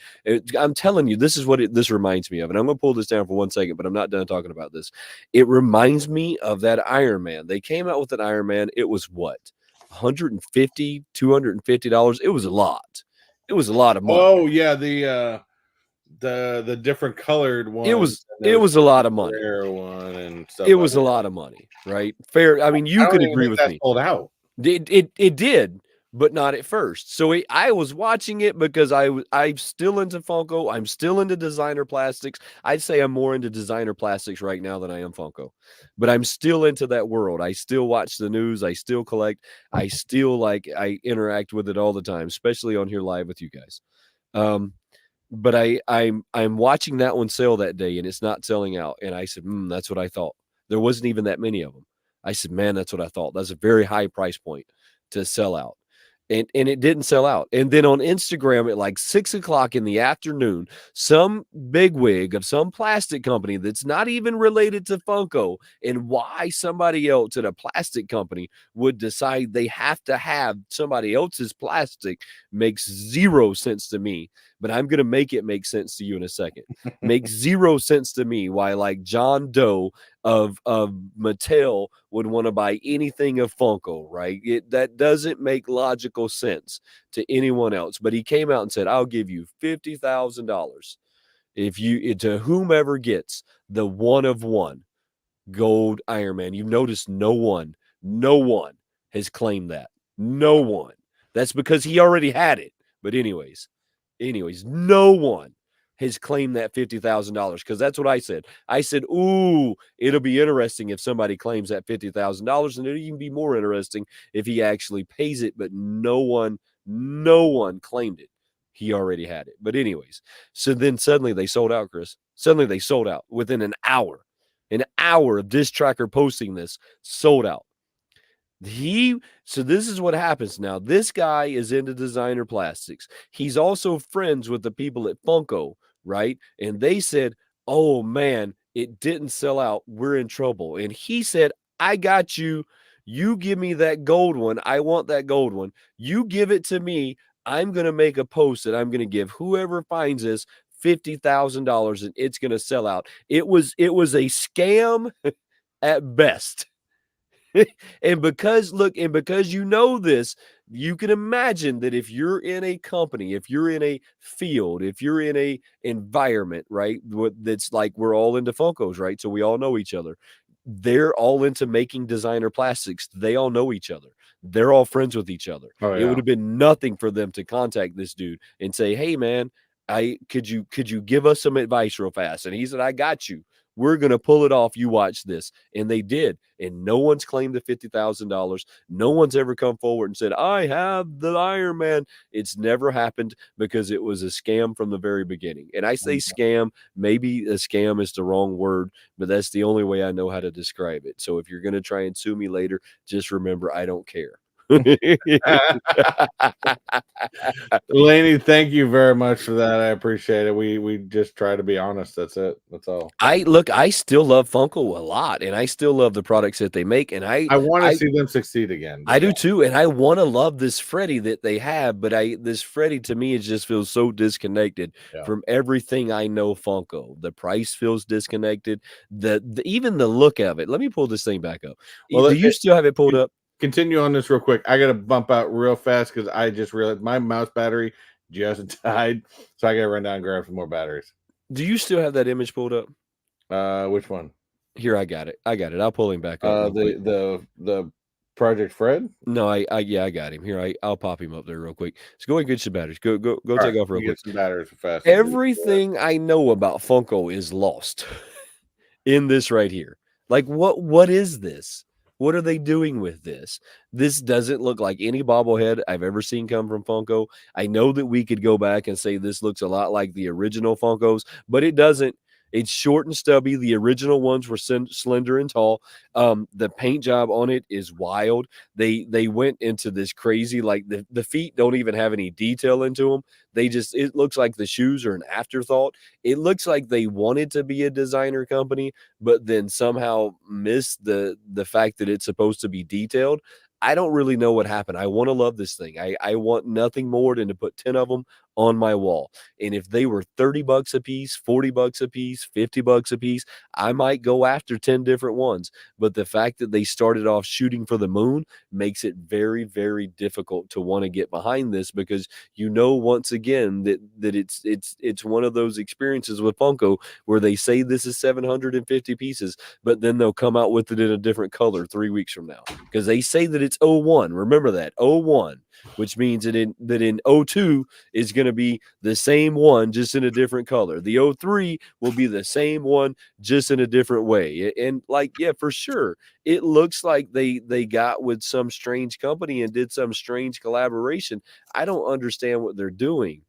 I'm telling you, this is what this reminds me of. And I'm going to pull this down for 1 second, but I'm not done talking about this. It reminds me of that Iron Man. They came out with an Iron Man. It was what? 150, $250. It was a lot. It was a lot of money. Oh yeah, the different colored It ones. was And there it was was a lot of a money. rare one and stuff It like was a that. lot of money, right? Fair. I mean, you I could don't even agree think with that me. sold out. It did, but not at first. So I was watching it because I'm still into Funko. I'm still into designer plastics. I'd say I'm more into designer plastics right now than I am Funko, but I'm still into that world. I still watch the news. I still collect. I interact with it all the time, especially on here live with you guys. Um, but I'm watching that one sell that day, and it's not selling out. And I said, that's what I thought. There wasn't even that many of them. I said, man, that's what I thought. That's a very high price point to sell out. And it didn't sell out. And then on Instagram at like 6 o'clock in the afternoon, some bigwig of some plastic company that's not even related to Funko, and why somebody else at a plastic company would decide they have to have somebody else's plastic makes zero sense to me. But I'm going to make it make sense to you in a second. Makes zero sense to me why like John Doe of Mattel would want to buy anything of Funko, right? That doesn't make logical sense to anyone else. But he came out and said, "I'll give you $50,000 if you to whomever gets the one of one gold Iron Man." You notice no one has claimed that. No one. That's because he already had it. But anyways, no one has claimed that $50,000 because that's what I said. I said, "Ooh, it'll be interesting if somebody claims that $50,000, and it'll even be more interesting if he actually pays it." But no one claimed it. He already had it. But anyways, so then suddenly they sold out, Chris. Suddenly they sold out within an hour. An hour of this tracker posting this, sold out. So this is what happens now. This guy is into designer plastics. He's also friends with the people at Funko, right? And they said, "Oh man, it didn't sell out. We're in trouble." And he said, "I got you. You give me that gold one. I want that gold one. You give it to me. I'm going to make a post that I'm going to give whoever finds this $50,000, and it's going to sell out." It was a scam at best. And because you know this, you can imagine that if you're in a company, if you're in a field, if you're in a environment, right? That's like we're all into Funkos, right? So we all know each other. They're all into making designer plastics. They all know each other. They're all friends with each other. Oh It would yeah. have been nothing for them to contact this dude and say, "Hey man, I could you give us some advice real fast?" And he said, "I got you. We're going to pull it off. You watch this. And they did. And no one's claimed the $50,000. No one's ever come forward and said, I have the Iron Man. It's never happened because it was a scam from the very beginning. And I say scam, maybe a scam is the wrong word, but that's the only way I know how to describe it. So if you're going to try and sue me later, just remember I don't care. Laney, thank you very much for that. I appreciate it. We just try to be honest. That's it. That's all. I still love Funko a lot, and I still love the products that they make, and I want to I see them succeed again. I But yeah, do too, and I wanna love this Freddy that they have, but I this Freddy to me, it just feels so disconnected yeah. from everything I know Funko. The price feels disconnected, the even the look of it. Let me pull this thing back up. Well, Do you still have it pulled up? continue on this real quick. I got to bump out real fast because I just realized my mouse battery just died, so I got to run down and grab some more batteries. Do you still have that image pulled up? Which one? Here, I got it. I got it. I'll pull him back up real quick. The Project Fred. No, yeah, I got him. Here, I'll pop him up there real quick. So go and get your batteries. Go All right, take off let real me get quick. some batteries fast. Everything I know about Funko is lost in this right here. Like what is this? What are they doing with this? This doesn't look like any bobblehead I've ever seen come from Funko. I know that we could go back and say this looks a lot like the original Funkos, but it doesn't. It's short and stubby. The original ones were slender and tall. The paint job on it is wild. They went into this crazy, like the feet don't even have any detail into them. It looks like the shoes are an afterthought. It looks like they wanted to be a designer company, but then somehow missed the fact that it's supposed to be detailed. I don't really know what happened. I want to love this thing. I want nothing more than to put 10 of them on my wall. And if they were $30 a piece, $40 a piece, $50 a piece, I might go after 10 different ones. But the fact that they started off shooting for the moon makes it very, very difficult to want to get behind this, because once again that it's one of those experiences with Funko where they say this is 750 pieces, but then they'll come out with it in a different color 3 weeks from now because they say that it's '01. Remember that '01, which means that in '02 is going to be the same one just in a different color. The '03 will be the same one just in a different way. And like, yeah, for sure, it looks like they got with some strange company and did some strange collaboration. I don't understand what they're doing.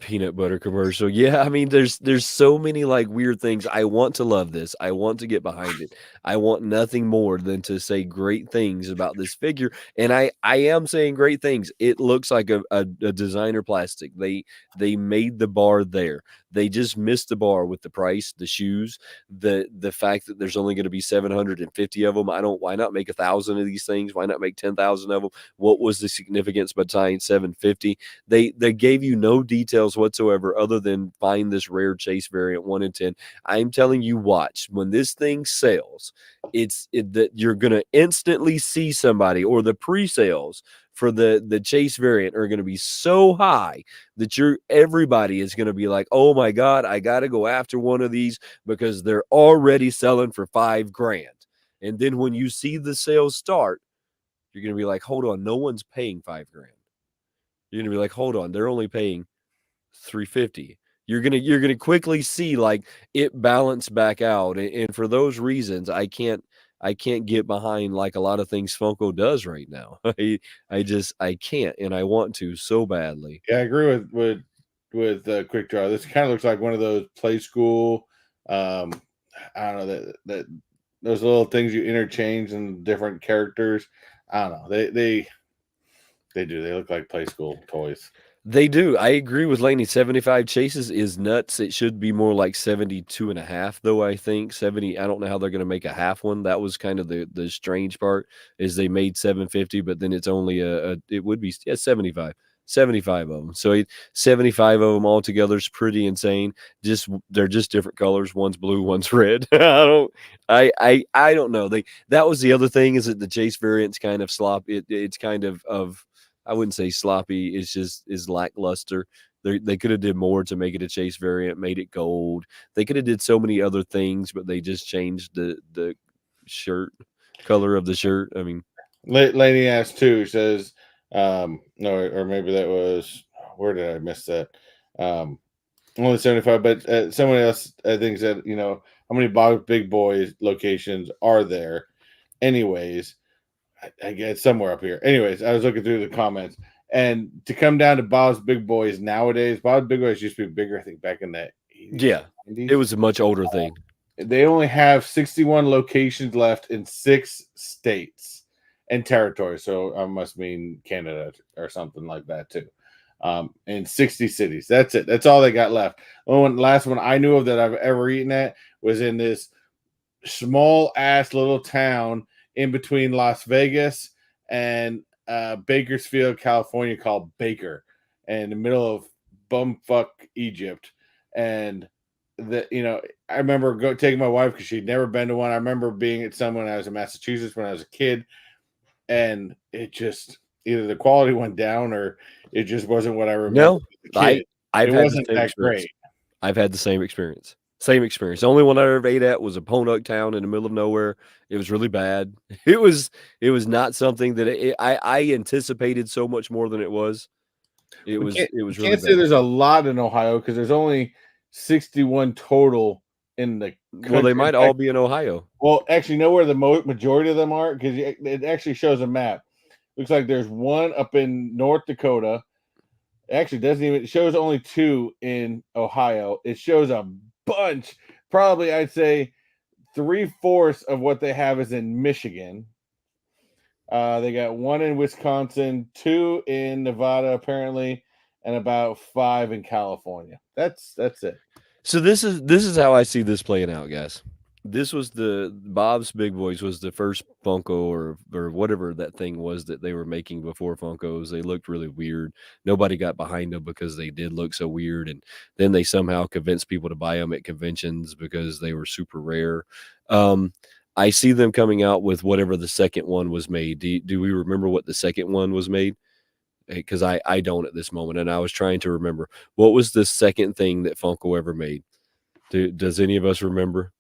Peanut butter commercial. Yeah, I mean, there's so many like weird things. I want to love this. I want to get behind it. I want nothing more than to say great things about this figure. And I am saying great things. It looks like a designer plastic. They made the bar there. They just missed the bar with the price, the shoes, the fact that there's only going to be 750 of them. Why not make 1,000 of these things? Why not make 10,000 of them? What was the significance behind 750? They gave you no details whatsoever other than find this rare chase variant 1 in 10. I'm telling you, watch when this thing sells. That you're gonna instantly see somebody, or the pre-sales for the chase variant are going to be so high that everybody is going to be like, oh my god, I got to go after one of these because they're already selling for $5,000. And then when you see the sales start, you're going to be like, hold on, no one's paying $5,000. You're gonna be like, hold on, they're only paying 350. You're gonna quickly see like it balance back out. And for those reasons, I can't get behind like a lot of things Funko does right now. I can't, and I want to so badly. Yeah, I agree with Quick Draw. This kind of looks like one of those play school. Um, I don't know that those little things you interchange and different characters. I don't know. They do. They look like play school toys. They do. I agree with Laney. 75 chases is nuts. It should be more like 72 and a half, though. I think 70. I don't know how they're going to make a half one. That was kind of the strange part, is they made 750, but then it's only it would be, yeah, 75 of them. So 75 of them all together is pretty insane. They're just different colors. One's blue, one's red. I don't know. That was the other thing, is that the chase variant's kind of slop. It's kind of I wouldn't say sloppy. It's just is lackluster. They could have did more to make it a chase variant, made it gold. They could have did so many other things, but they just changed the shirt color of the shirt. I mean, Lady asked too. Says, no, or maybe that was, where did I miss that? Um, only 75. But someone else I think said, how many Bob's Big Boys locations are there? Anyways, I guess somewhere up here. Anyways, I was looking through the comments, and to come down to Bob's Big Boys nowadays, Bob's Big Boys used to be bigger. I think back in the 80s or Yeah, it 90s. was a much older thing. They only have 61 locations left in 6 states and territories. So I must mean Canada or something like that too. In 60 cities. That's it. That's all they got left. Last one I knew of that I've ever eaten at was in this small ass little town in between Las Vegas and Bakersfield, California, called Baker, in the middle of bumfuck Egypt. And I remember taking my wife because she'd never been to one. I remember being at some when I was in Massachusetts when I was a kid, and it just either the quality went down or it just wasn't what I remember No, as a I kid. It I've had the wasn't same that experience. great. I've had the same experience. Same experience. The only one I ever ate at was a Ponuk town in the middle of nowhere. It was really bad. It was not something that I anticipated so much more than it was. It We was can't it you was really can't say bad. there's a lot in Ohio because there's only 61 total in the Well, they country. In might all fact, be in Ohio. well, actually, know where the majority of them are because it actually shows a map. Looks like there's one up in North Dakota. Actually, doesn't even it shows only two in Ohio. It shows a bunch. Probably, I'd say 3/4 of what they have is in Michigan. They got one in Wisconsin, two in Nevada, apparently, and about five in California. That's it. So this is how I see this playing out, guys. This was the Bob's Big Boys was the first Funko or whatever that thing was that they were making before Funkos. They looked really weird. Nobody got behind them because they did look so weird, and then they somehow convinced people to buy them at conventions because they were super rare. Um, I see them coming out with whatever the second one was made. Do we remember what the second one was made? Because I don't at this moment, and I was trying to remember what was the second thing that Funko ever made. Does any of us remember?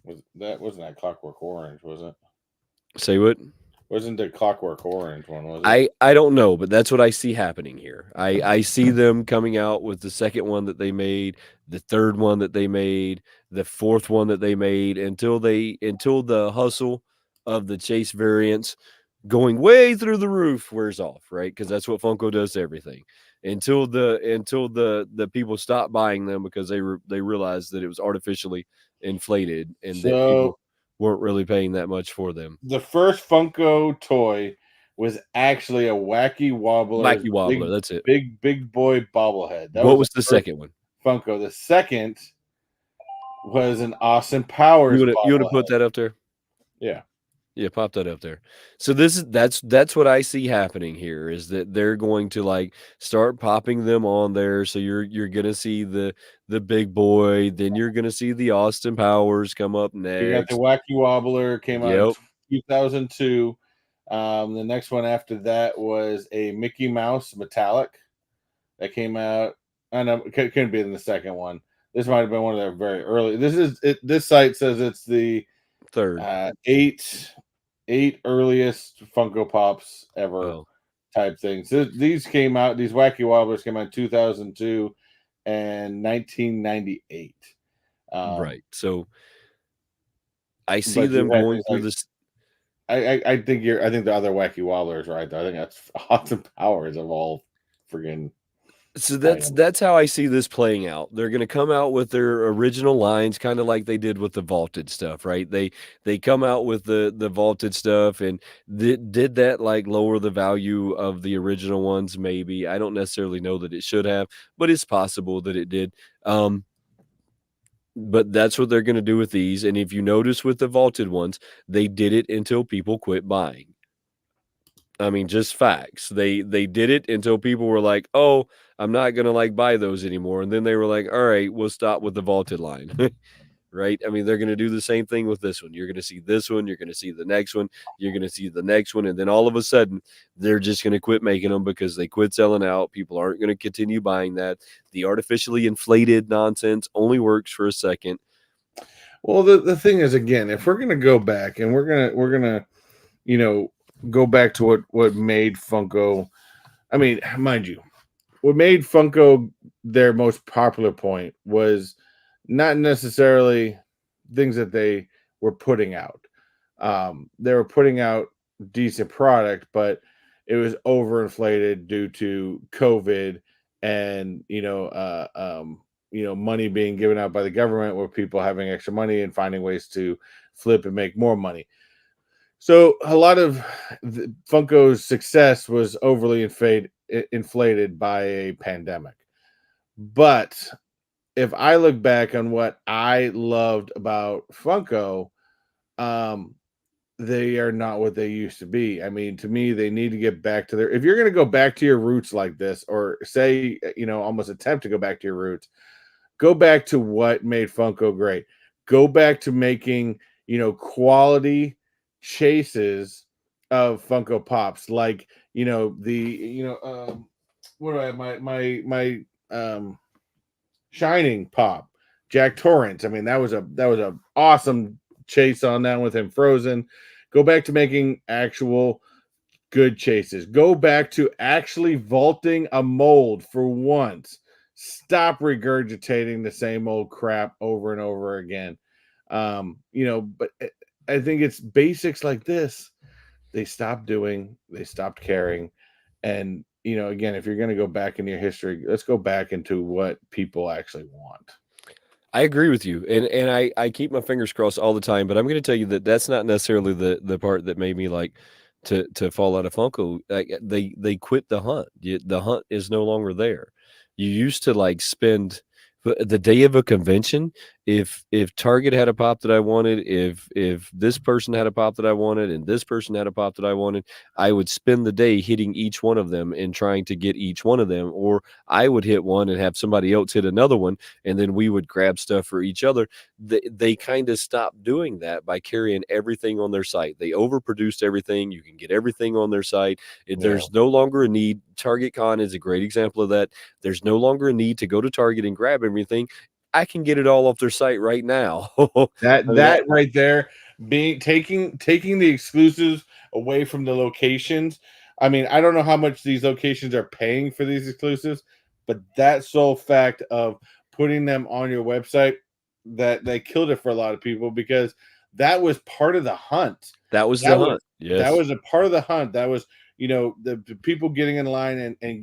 Wasn't that Clockwork Orange, was it? Say what? Wasn't the Clockwork Orange one, was it? I don't know, but that's what I see happening here. I see them coming out with the second one that they made, the third one that they made, the fourth one that they made until the hustle of the chase variants going way through the roof wears off, right? Because that's what Funko does to everything. Until the people stop buying them because they realized that it was artificially inflated and that So people weren't really paying that much for them. the first Funko toy was actually a Wacky Wobbler's Wacky Wobbler, that's it. big boy bobblehead. That What was the was the first second one? Funko. The second was an Austin Powers You wanna put bobblehead. that up there? Yeah. Yeah, pop that up there. So that's what I see happening here is that they're going to like start popping them on there. So you're gonna see the big boy, then you're gonna see the Austin Powers come up You got the next. Wacky Wobbler, came out in Yep, 2002. The next one after that was a Mickey Mouse metallic that came out. I know it couldn't be in the second one. This might have been one of their very early. This is it. This site says it's the third. eight earliest Funko Pops ever Oh, type things. These came out. These Wacky Wobblers came out in 2002 and 1998. Um, right. So I see but you them had going things through like this. I think the other Wacky Wobbler is right though. I think that's Austin Powers of all friggin' So that's items. that's how I see this playing out. They're gonna come out with their original lines, kinda like they did with the vaulted stuff, right? They come out with the vaulted stuff and did that, like, lower the value of the original ones? Maybe. I don't necessarily know that it should have, but it's possible that it did. But that's what they're gonna do with these, and if you notice with the vaulted ones, they did it until people quit buying. I mean, just facts. They did it until people were like, "Oh, I'm not gonna, like, buy those anymore," and then they were like, "Alright, we'll stop with the vaulted line." Right? I mean, they're gonna do the same thing with this one. You're gonna see this one, you're gonna see the next one, you're gonna see the next one, and then all of a sudden, they're just gonna quit making them because they quit selling out. People aren't gonna continue buying that. The artificially inflated nonsense only works for a second. Well, the thing is, again, if we're gonna go back and we're gonna you know go back to what made Funko. I mean, mind you, what made Funko their most popular point was not necessarily things that they were putting out. They were putting out decent product, but it was overinflated due to COVID and money being given out by the government, where people having extra money and finding ways to flip and make more money. So a lot of Funko's success was overly inflated by a pandemic. But if I look back on what I loved about Funko, um, they are not what they used to be. I mean, to me, they need to get back to their. If you're going to go back to your roots like this, or say, almost attempt to go back to your roots, go back to what made Funko great. Go back to making, quality chases of Funko Pops, like, what do I have? My Shining Pop, Jack Torrance. I mean, that was a awesome chase on that with him frozen. Go back to making actual good chases. Go back to actually vaulting a mold for once. Stop regurgitating the same old crap over and over again. But I think it's basics like this they stopped doing, they stopped caring. And, again, if you're going to go back into your history, let's go back into what people actually want. I agree with you, and I keep my fingers crossed all the time, but I'm gonna tell you that that's not necessarily the part that made me, like, to fall out of Funko. Like, they quit the hunt. The hunt is no longer there. You used to, like, spend the day of a convention, if Target had a pop that I wanted, if this person had a pop that I wanted, and this person had a pop that I wanted, I would spend the day hitting each one of them and trying to get each one of them, or I would hit one and have somebody else hit another one, and then we would grab stuff for each other. They kind of stopped doing that by carrying everything on their site. They overproduced everything. You can get everything on their site. Yeah. There's no longer a need. Target Con is a great example of that. There's no longer a need to go to Target and grab everything. I can get it all off their site right now. I That mean, that right there, being taking the exclusives away from the locations. I mean, I don't know how much these locations are paying for these exclusives, but that sole fact of putting them on your website, that they killed it for a lot of people, because that was part of the hunt. that was the That was hunt. Yes. a part of the hunt. That was, the people getting in line, and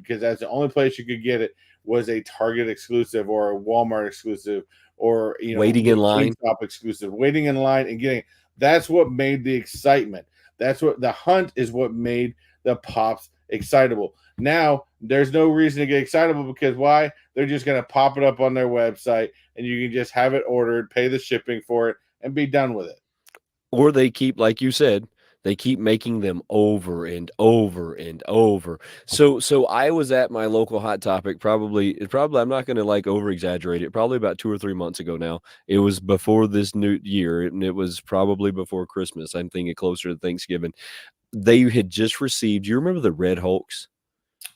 because that's the only place you could get it, was a Target exclusive or a Walmart exclusive, or Waiting in line. GameStop exclusive, waiting in line and getting it. That's what made the excitement. That's what the hunt is, what made the pops excitable. Now there's no reason to get excitable, because why? They're just gonna pop it up on their website, and you can just have it ordered, pay the shipping for it, and be done with it. Or they keep, like you said, they keep making them over and over and over. So I was at my local Hot Topic, probably I'm not gonna, like, over exaggerate it, probably about 2 or 3 months ago now. It was before this new year, and it was probably before Christmas. I'm thinking closer to Thanksgiving. They had just received, you remember the Red Hulks?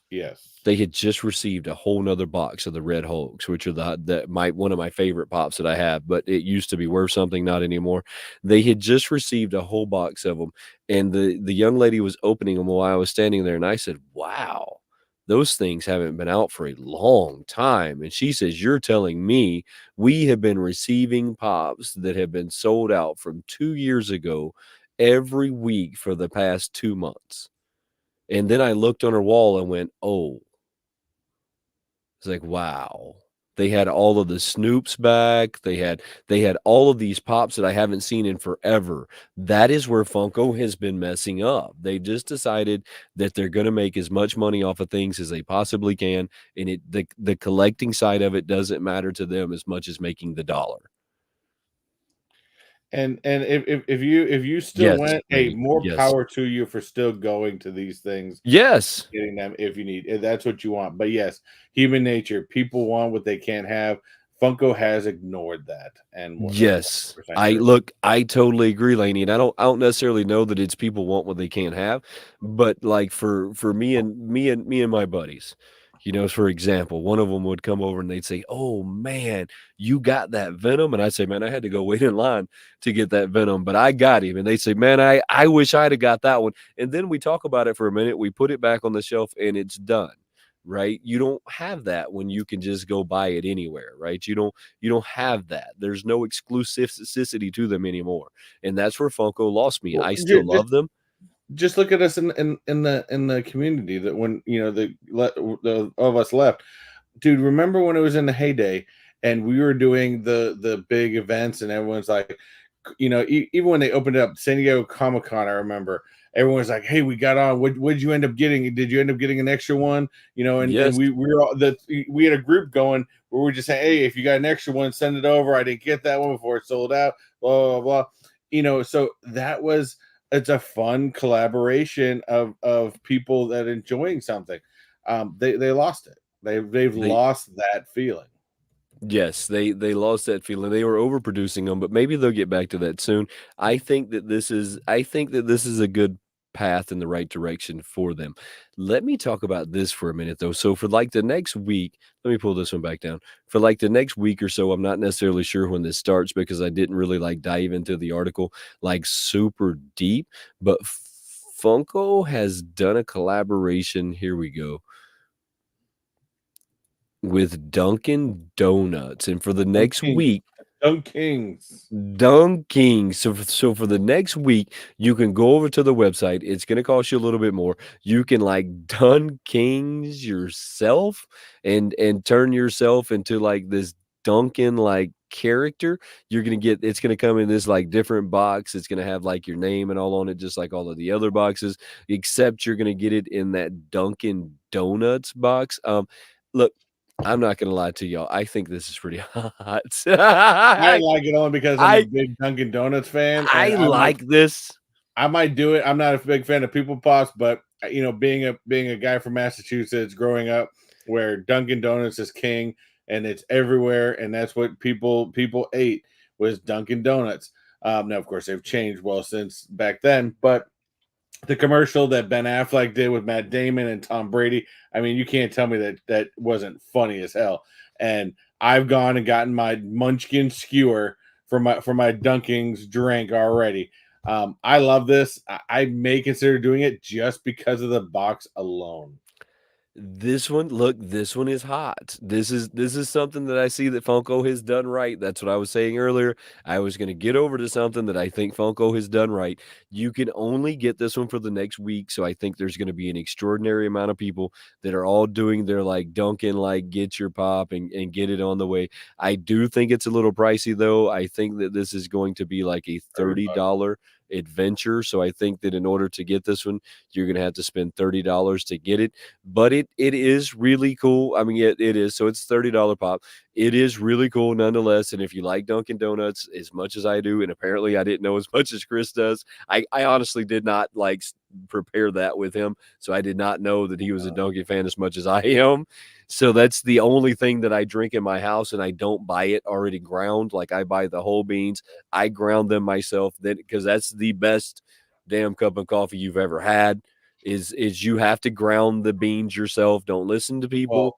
Yes. They had just received a whole nother box of the Red Hulks, which are the my one of my favorite pops that I have, but it used to be worth something, not anymore. They had just received a whole box of them, and the young lady was opening them while I was standing there, and I said, "Wow, those things haven't been out for a long time." And she says, "You're telling me we have been receiving pops that have been sold out from 2 years ago every week for the past 2 months?" And then I looked on her wall and went, "Oh." It's like, wow. They had all of the Snoops back. They had all of these pops that I haven't seen in forever. That is where Funko has been messing up. They just decided that they're gonna make as much money off of things as they possibly can, and the collecting side of it doesn't matter to them as much as making the dollar. And if you still Yes, went, hey, Laney. more Yes. power to you for still going to these things, Yes. getting them if you need, if that's what you want. But yes, human nature, people want what they can't have. Funko has ignored that, and that's Yes. 100% I true. look, I totally agree, Laney, and I don't necessarily know that it's people want what they can't have, but, like, for me and my buddies, for example, one of them would come over and they'd say, "Oh, man, you got that Venom?" And I say, "Man, I had to go wait in line to get that Venom, but I got him." And they say, "Man, I wish I'd have got that one." And then we talk about it for a minute, we put it back on the shelf, and it's done. right? You don't have that when you can just go buy it anywhere, right? You don't have that. There's no exclusivity to them anymore. And that's where Funko lost me. Well, I still love them. just look at us in the community that when the of us left, dude. Remember when it was in the heyday and we were doing the big events and everyone's like, even when they opened up San Diego Comic Con, I remember everyone was like, "Hey, we got on. What'd you end up getting? Did you end up getting an extra one?" And Yes, we were all we had a group going where we are just saying, "Hey, if you got an extra one, send it over. I didn't get that one before it sold out." Blah blah blah. So that was it's a fun collaboration of people that enjoying something. They lost it. They've they lost that feeling. Yes, they lost that feeling. They were overproducing them, but maybe they'll get back to that soon. I think that this is a good path in the right direction for them. Let me talk about this for a minute though. So for like the next week, let me pull this one back down. For like the next week or so, I'm not necessarily sure when this starts because I didn't really like dive into the article like super deep, but Funko has done a collaboration. Here we go with Dunkin' Donuts. And for the Dunk next King, week, Dunk Kings. Dunking. So for the next week, you can go over to the website. It's gonna cost you a little bit more. You can like Dunkings yourself and turn yourself into like this Dunkin' like character. You're gonna get it's gonna come in this like different box. It's gonna have like your name and all on it, just like all of the other boxes, except you're gonna get it in that Dunkin' Donuts box. Look, I'm not gonna lie to y'all. I think this is pretty hot. I like it only because I'm a I big Dunkin' Donuts fan, and I like this. I might do it. I'm not a big fan of People Pops, but being a guy from Massachusetts, growing up where Dunkin' Donuts is king and it's everywhere, and that's what people ate was Dunkin' Donuts. Now, of course, they've changed well since back then, but the commercial that Ben Affleck did with Matt Damon and Tom Brady. I mean, you can't tell me that that wasn't funny as hell. And I've gone and gotten my Munchkin skewer for my Dunkings drink already. I love this. I may consider doing it just because of the box alone. This one, look, this one is hot. This is something that I see that Funko has done right. That's what I was saying earlier. I was gonna get over to something that I think Funko has done right. You can only get this one for the next week, so I think there's gonna be an extraordinary amount of people that are all doing their like Dunkin' like get your pop and get it on the way. I do think it's a little pricey though. I think that this is going to be like a $30. $30 adventure. So I think that in order to get this one, you're gonna have to spend $30 to get it, but it is really cool. I mean, it is. So it's $30 pop. It is really cool nonetheless. And if you like Dunkin' Donuts as much as I do, and apparently I didn't know as much as Chris does, I honestly did not like prepare that with him. So I did not know that he was a Dunkin' fan as much as I am. So that's the only thing that I drink in my house, and I don't buy it already ground. Like I buy the whole beans, I ground them myself. Then because that's the best damn cup of coffee you've ever had is you have to ground the beans yourself. Don't listen to people. Well,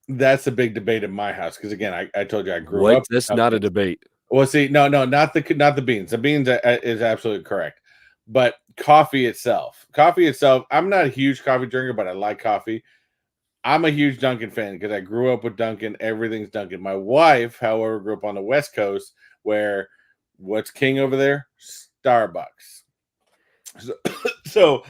that's a big debate in my house because again, I told you I grew What? up That's with not a Dunkins. debate. Well, see, no, not the beans. The beans is absolutely correct, but coffee itself. Coffee itself. I'm not a huge coffee drinker, but I like coffee. I'm a huge Dunkin' fan because I grew up with Dunkin'. Everything's Dunkin'. My wife, however, grew up on the West Coast where what's king over there? Starbucks. So, so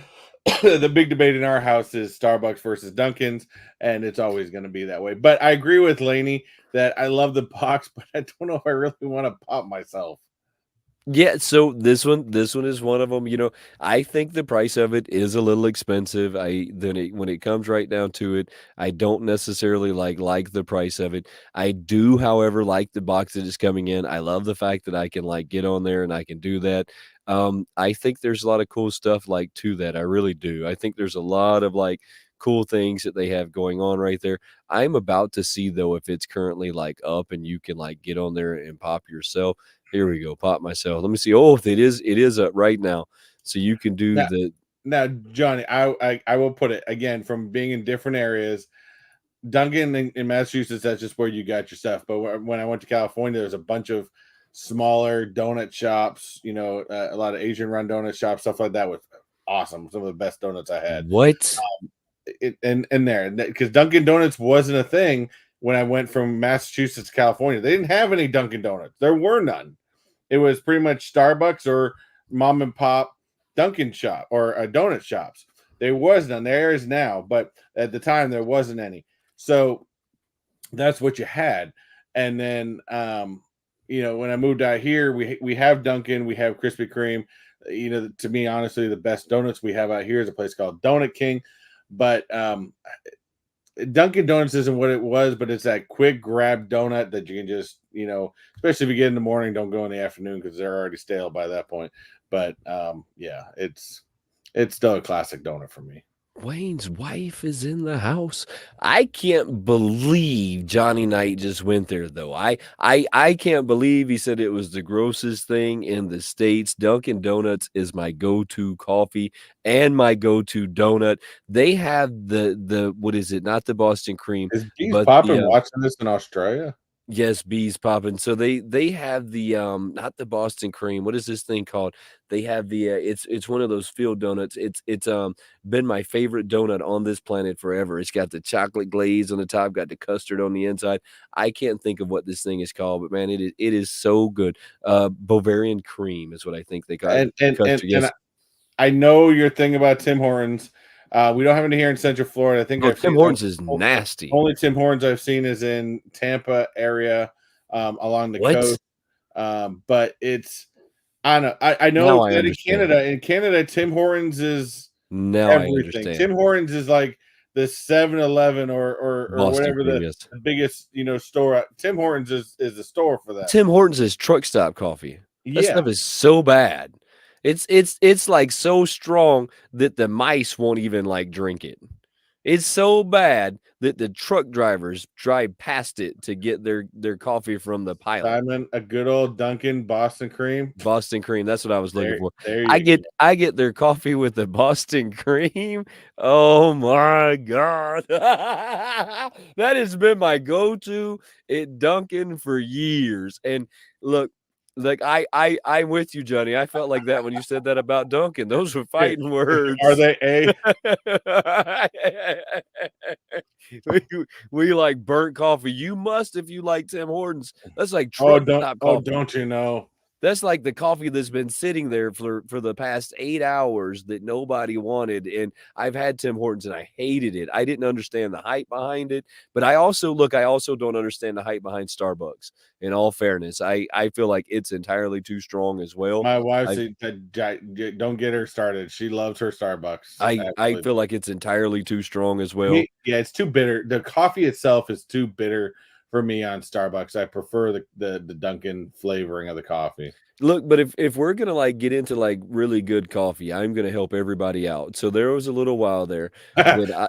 the big debate in our house is Starbucks versus Dunkin's, and it's always going to be that way. But I agree with Lainey that I love the box, but I don't know if I really want to pop myself. Yeah, so this one is one of them. I think the price of it is a little expensive. I then it when it comes right down to it, I don't necessarily like the price of it. I do, however, like the box that is coming in. I love the fact that I can like get on there and I can do that. I think there's a lot of cool stuff like to that. I really do. I think there's a lot of like cool things that they have going on right there. I'm about to see though if it's currently like up and you can like get on there and pop yourself. Here we go, pop myself. Let me see. Oh, it is up right now. So you can do Now, the now, Johnny, I will put it again from being in different areas. Duncan in Massachusetts, that's just where you got your stuff. But when I went to California, there's a bunch of smaller donut shops, a lot of Asian run donut shops, stuff like that was awesome. Some of the best donuts I had. what? and there, because Dunkin' Donuts wasn't a thing when I went from Massachusetts to California. They didn't have any Dunkin' Donuts. There were none. It was pretty much Starbucks or mom and pop Dunkin' shop or donut shops. There was none. There is now, but at the time there wasn't any. So that's what you had. And then when I moved out here, we have Dunkin', we have Krispy Kreme. To me, honestly, the best donuts we have out here is a place called Donut King. But Dunkin' Donuts isn't what it was, but it's that quick grab donut that you can just, especially if you get in the morning, don't go in the afternoon because they're already stale by that point. But yeah, it's still a classic donut for me. Wayne's wife is in the house. I can't believe Johnny Knight just went there though. I can't believe he said it was the grossest thing in the States. Dunkin' Donuts is my go-to coffee and my go-to donut. They have the what is it? Not the Boston cream, Is Bees but the popping watching this in Australia? yes, bees popping. So they have the, not the Boston cream. What is this thing called? They have the, it's one of those field donuts. It's been my favorite donut on this planet forever. It's got the chocolate glaze on the top, got the custard on the inside. I can't think of what this thing is called, but man, it is so good. Bavarian cream is what I think they call it. And Custard, yes. I know your thing about Tim Hortons. We don't have any here in Central Florida. I think Oh, I've Tim seen Hortons is nasty. only Tim Hortons I've seen is in Tampa area, along the What? coast. But it's I don't know. I know Now I that understand. In Canada, Tim Hortons is Now I everything. understand. Tim Hortons is like the 7-Eleven or Boston whatever cream, yes. the biggest store. Tim Hortons is the store for that. Tim Hortons is truck stop coffee. That Yeah, stuff is so bad. It's, like, so strong that the mice won't even, like, drink it. It's so bad that the truck drivers drive past it to get their coffee from the pilot. Simon, a good old Dunkin' Boston cream. Boston cream, that's what I was looking for. There I you get go. I get their coffee with the Boston cream. Oh my god. That has been my go-to at Dunkin' for years, and look, like, I'm with you, Johnny. I felt like that when you said that about Dunkin'. Those were fighting Are words. they a We we like burnt coffee. You must if you like Tim Hortons. That's like truck stop coffee. don't you know? That's like the coffee that's been sitting there for the past 8 hours that nobody wanted, and I've had Tim Hortons, and I hated it. I didn't understand the hype behind it, but I also don't understand the hype behind Starbucks, in all fairness. I feel like it's entirely too strong as well. My wife I said don't get her started. She loves her Starbucks. I Absolutely. feel like it's entirely too strong as well. Yeah, it's too bitter. The coffee itself is too bitter for me on Starbucks. I prefer the Dunkin' flavoring of the coffee. Look, but if we're gonna, like, get into, like, really good coffee, I'm gonna help everybody out. So there was a little while there that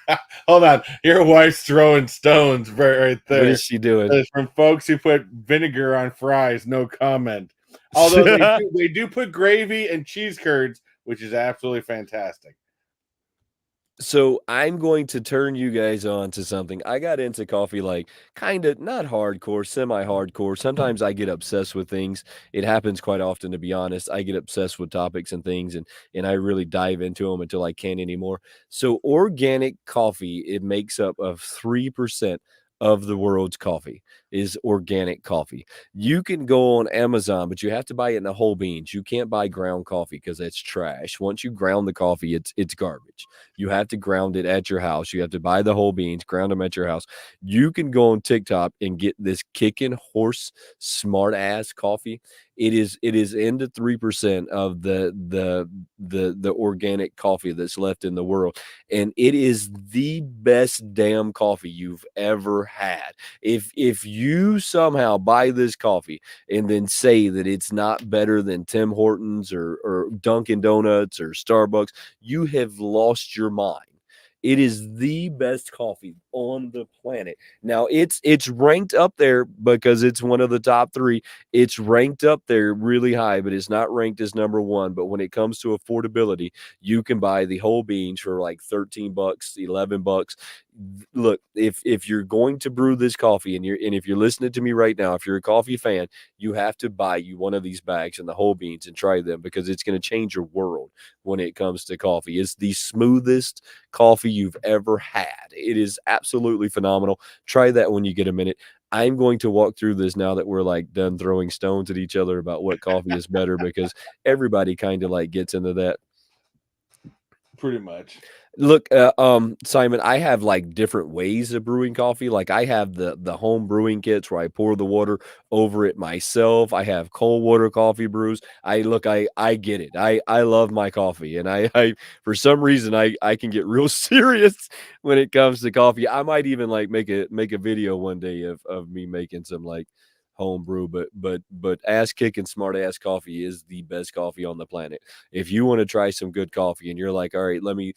I Hold on, your wife's throwing stones right what there. is she doing? That's from folks who put vinegar on fries. No comment. Although they do put gravy and cheese curds, which is absolutely fantastic. So I'm going to turn you guys on to something. I got into coffee like kind of not hardcore, semi-hardcore. Sometimes I get obsessed with things. It happens quite often, to be honest. I get obsessed with topics and things, and I really dive into them until I can't anymore. So organic coffee, it makes up of 3% of the world's coffee is organic coffee. You can go on Amazon, but you have to buy it in the whole beans. You can't buy ground coffee because that's trash. Once you ground the coffee, it's garbage. You have to ground it at your house. You have to buy the whole beans, ground them at your house. You can go on TikTok and get this kicking horse smart ass coffee. It is into 3% of the organic coffee that's left in the world. And it is the best damn coffee you've ever had. If you somehow buy this coffee and then say that it's not better than Tim Hortons or Dunkin' Donuts or Starbucks, you have lost your mind. It is the best coffee on the planet. Now it's ranked up there because it's one of the top 3. It's ranked up there really high, but it's not ranked as number 1. But when it comes to affordability, you can buy the whole beans for like 13 bucks, 11 bucks. look, if you're going to brew this coffee and if you're listening to me right now, if you're a coffee fan, you have to buy you one of these bags and the whole beans and try them because it's going to change your world when it comes to coffee. It's the smoothest coffee you've ever had. It is absolutely phenomenal. Try that when you get a minute. I'm going to walk through this now that we're like done throwing stones at each other about what coffee is better because everybody kind of like gets into that. Pretty much. Look, Simon, I have like different ways of brewing coffee. Like I have the home brewing kits where I pour the water over it myself. I have cold water coffee brews. I get it. I love my coffee, and I for some reason I can get real serious when it comes to coffee. I might even like make a video one day of me making some like home brew, but ass kicking smart ass coffee is the best coffee on the planet. If you want to try some good coffee and you're like, all right, let me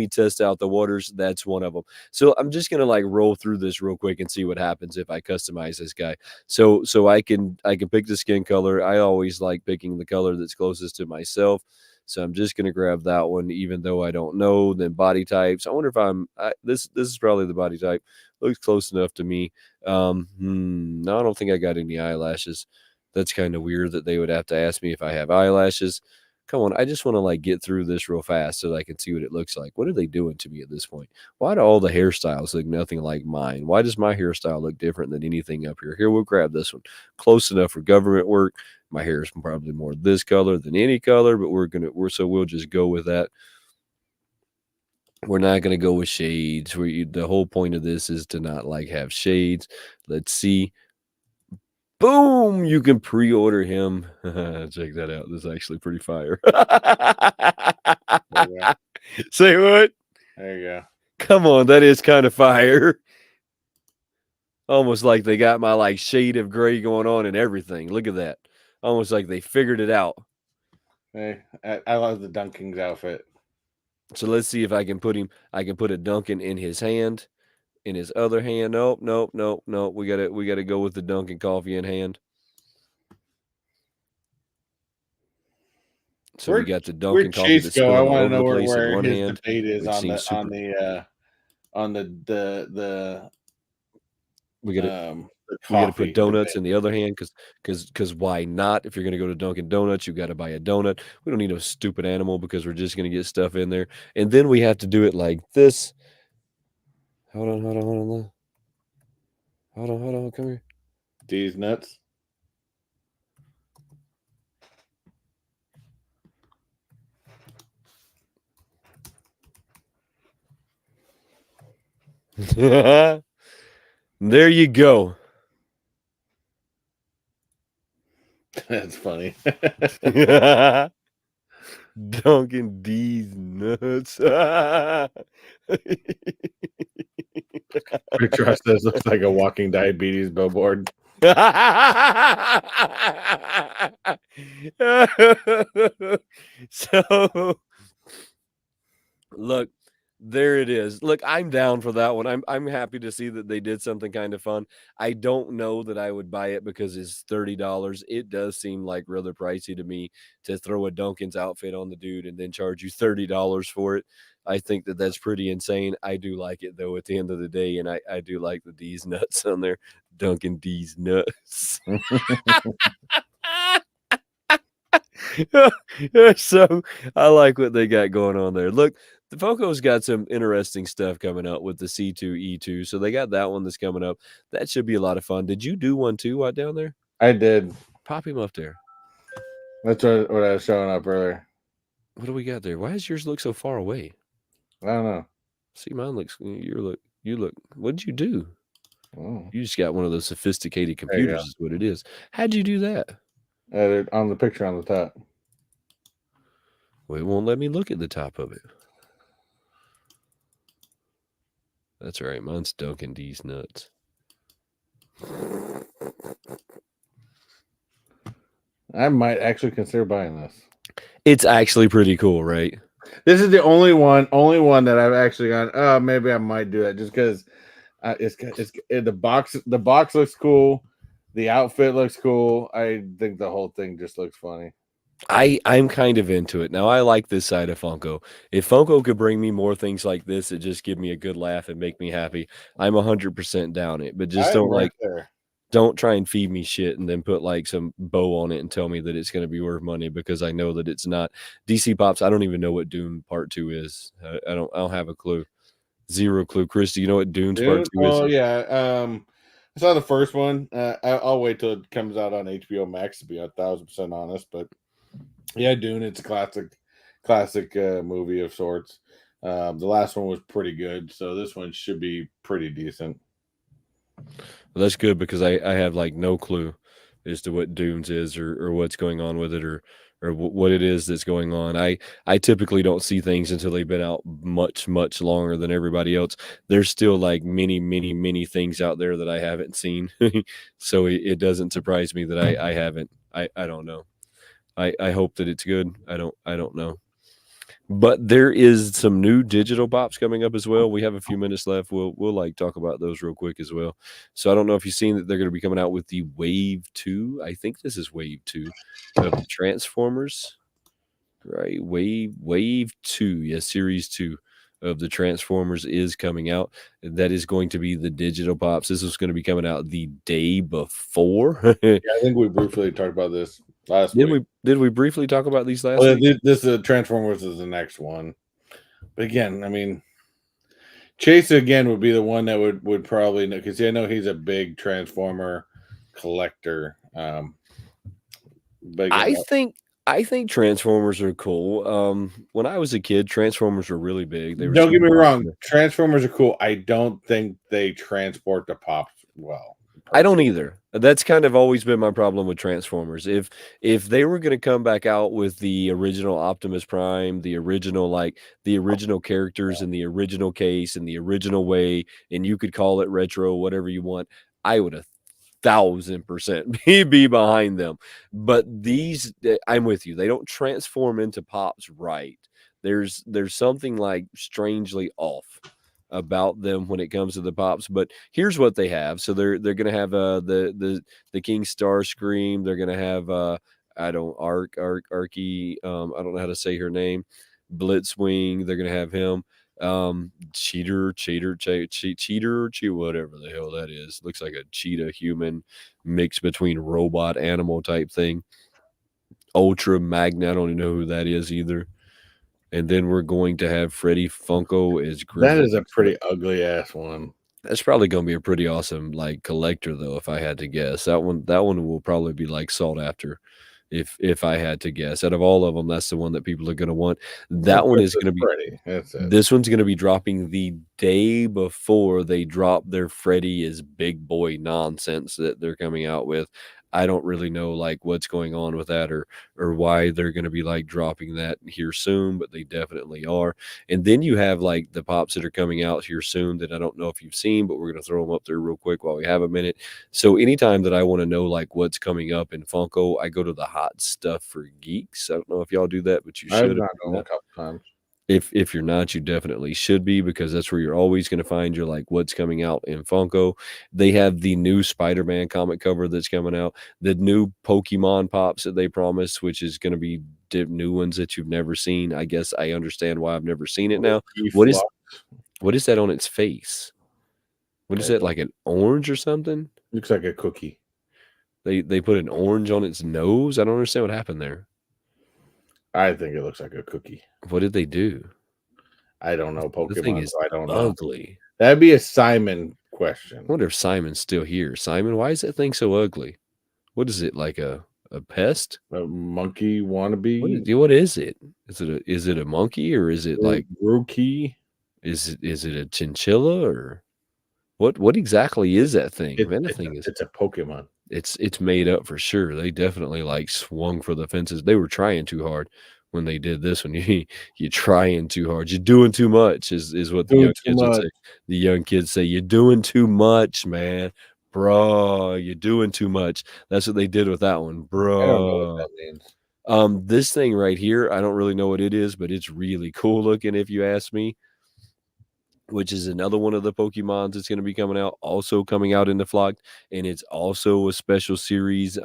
test out the waters, that's one of them. So I'm just gonna like roll through this real quick and see what happens if I customize this guy. So I can pick the skin color. I always like picking the color that's closest to myself. So I'm just gonna grab that one, even though I don't know. Then body types. I wonder if this is probably the body type. Looks close enough to me. No, I don't think I got any eyelashes. That's kind of weird that they would have to ask me if I have eyelashes. Come on, I just want to like get through this real fast so that I can see what it looks like. What are they doing to me at this point? Why do all the hairstyles look nothing like mine? Why does my hairstyle look different than anything up here? Here, we'll grab this one. Close enough for government work. My hair is probably more this color than any color, but we'll just go with that. We're not gonna go with shades. The whole point of this is to not like have shades. Let's see. Boom! You can pre-order him. Check that out. This is actually pretty fire. There you go. Say what? There you go. Come on, that is kind of fire. Almost like they got my like shade of gray going on and everything. Look at that. Almost like they figured it out. Hey, I love the Dunking's outfit. So let's see if I can put a Dunkin' in his hand, in his other hand. Nope, nope, nope, nope. We gotta go with the Dunkin' coffee in hand. So we got the Where'd Dunkin' coffee Chase that's go? I spilling all want to over know the place in where one his hand, debate is which on seems super. The We gotta the we gotta put coffee donuts debate. in the other hand because why not? If you're gonna go to Dunkin' Donuts, you gotta buy a donut. We don't need no stupid animal because we're just gonna get stuff in there, and then we have to do it like this. Hold on, come here. These nuts. There you go. That's funny. Dunkin' D's nuts. Picture us this looks like a walking diabetes billboard. So look, there it is. Look, I'm down for that one. I'm happy to see that they did something kind of fun. I don't know that I would buy it because it's $30. It does seem like rather pricey to me to throw a Dunkin's outfit on the dude and then charge you $30 for it. I think that that's pretty insane. I do like it though at the end of the day, and I do like the D's nuts on there. Dunkin' D's nuts. So I like what they got going on there. Look, the Funko's got some interesting stuff coming up with the C2E2. So they got that one that's coming up. That should be a lot of fun. Did you do one too out down there? I did. Pop him up there. That's what I was showing up earlier. What do we got there? Why does yours look so far away? I don't know. See, mine looks you look what did you do? Oh, You just got one of those sophisticated there you computers, is what it is. How'd you do that? they're on the picture on the top. Well, it won't let me look at the top of it. That's all right. Mine's Dunkin' D's nuts. I might actually consider buying this. It's actually pretty cool, right? This is the only one that I've actually gone. Oh, maybe I might do that just because the box looks cool, the outfit looks cool. I think the whole thing just looks funny. I'm kind of into it. Now I like this side of Funko. If Funko could bring me more things like this that just give me a good laugh and make me happy, I'm 100% down it. But just I am don't right like there. don't try and feed me shit and then put like some bow on it and tell me that it's going to be worth money because I know that it's not. DC Pops, I don't even know what Dune Part 2 is. I don't have a clue. Zero clue. Chris, do you know what Dune's Part Dude, 2 is? oh yeah. I saw the first one. I'll wait till it comes out on HBO Max to be 1,000% honest. But yeah, Dune. It's a classic movie of sorts. The last one was pretty good, so this one should be pretty decent. Well, that's good because I have like no clue as to what Dunes is or what's going on with it or what it is that's going on. I typically don't see things until they've been out much longer than everybody else. There's still like many things out there that I haven't seen, so it doesn't surprise me that I haven't. I don't know. I hope that it's good. I don't know. But there is some new digital pops coming up as well. We have a few minutes left. We'll like talk about those real quick as well. So I don't know if you've seen that they're going to be coming out with the Wave 2. I think this is Wave 2 of the Transformers, right? Wave 2. Yes, Series 2 of the Transformers is coming out. That is going to be the digital pops. This is going to be coming out the day before. Yeah, I think we briefly talked about this last Did week. we briefly talk about these last Well, week? this Transformers is the next one. But again, I mean, Chase again would be the one that would probably know because I know he's a big Transformer collector. But again, I think I think Transformers are cool. When I was a kid, Transformers were really big. They were don't get super me wrong, popular. Transformers are cool. I don't think they transport the pops well, I personally. don't either. That's kind of always been my problem with Transformers. If they were gonna come back out with the original Optimus Prime, the original characters in the original case, in the original way, and you could call it retro, whatever you want, I would 1,000% be behind them. But I'm with you. They don't transform into pops right. There's something like strangely off about them when it comes to the pops. But here's what they have. So they're gonna have the King Star Scream. They're gonna have I don't Arky. I don't know how to say her name. Blitzwing. They're gonna have him. Cheater, whatever the hell that is. Looks like a cheetah human mix between robot animal type thing. Ultra Magna, I don't even know who that is either. And then we're going to have Freddy Funko as That Grizzly. is a pretty ugly ass one. That's probably gonna be a pretty awesome, like, collector, though, if I had to guess. That one will probably be, like, sought after if I had to guess. Out of all of them, that's the one that people are gonna want. Of That one course, is it's gonna be Freddy. That's it. This one's gonna be dropping the day before they drop their Freddy is big boy nonsense that they're coming out with. I don't really know, like, what's going on with that or why they're gonna be, like, dropping that here soon, but they definitely are. And then you have, like, the pops that are coming out here soon that I don't know if you've seen, but we're gonna throw them up there real quick while we have a minute. So anytime that I wanna know, like, what's coming up in Funko, I go to the Hot Stuff for Geeks. I don't know if y'all do that, but you I've should if gone to you're them a not. couple times. If you're not, you definitely should be because that's where you're always gonna find your, like, what's coming out in Funko. They have the new Spider-Man comic cover that's coming out, the new Pokemon pops that they promised, which is gonna be new ones that you've never seen. I guess I understand why I've never seen it now. What is Flux. what is that on its face? What is It that, like an orange or something? looks like a cookie. They put an orange on its nose? I don't understand what happened there. I think it looks like a cookie. What did they do? I don't know The thing Pokemon, is so I don't know. ugly. That'd be a Simon I question. wonder if Simon's still here. Simon, why is that thing so ugly? What is it, like a pest? A monkey wannabe What is it? Is it a monkey or is it like rookie. is it a chinchilla or what exactly is that thing? Man, that thing is It's a Pokemon. it's made up for sure. They definitely like swung for the fences. They were trying too hard when they did this one. You're trying too hard. You're doing too much is what the Doing young too kids would much. say. The young kids say, "You're doing too much, man. Bro, you're doing too much." That's what they did with that one, I don't know what bro. that means. This thing right here, I don't really know what it is, but it's really cool looking if you ask me, which is another one of the Pokemons that's gonna be coming out, also coming out in the flock, and it's also a special series.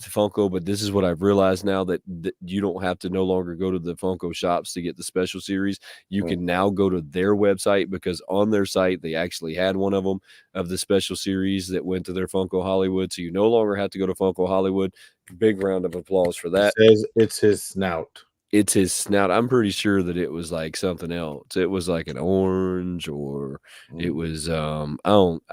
Funko, but this is what I've realized now that you don't have to no longer go to the Funko shops to get the special series. You Mm. can now go to their website because on their site they actually had one of them of the special series that went to their Funko Hollywood. So you no longer have to go to Funko Hollywood. Big round of applause for It that. says it's his snout. It's his snout. I'm pretty sure that it was like something else. It was like an orange or it Mm. was I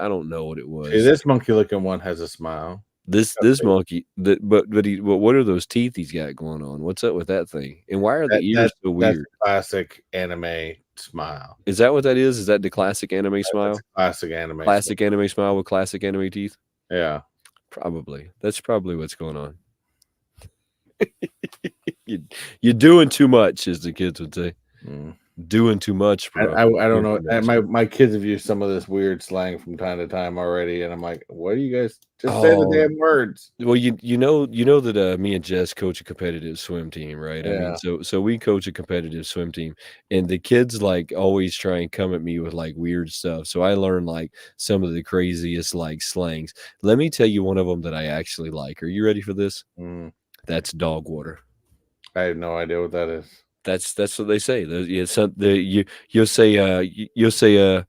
don't know what it See, was. this monkey looking one has a smile. This monkey that but what are those teeth he's got going on? What's up with that thing? And why are the ears so That's weird? a classic anime smile. Is that what that is? Is that the classic anime That's smile? a classic anime smile. Classic anime smile with classic anime teeth? Yeah. Probably. That's probably what's going on. You you're doing too much, as the kids would say. Mm. Doing too much, bro. I don't Doing know. too much. My kids have used some of this weird slang from time to time already, and I'm like, what do you guys just say the Oh, damn words? well, you know that me and Jess coach a competitive swim team, right? I mean, Yeah. so we coach a competitive swim team, and the kids like always try and come at me with like weird stuff. So I learned like some of the craziest like slangs. Let me tell you one of them that I actually like. Are you ready for this? Mm. That's dog water. I have no idea what that is. That's what they say. Yeah, you'll say you'll say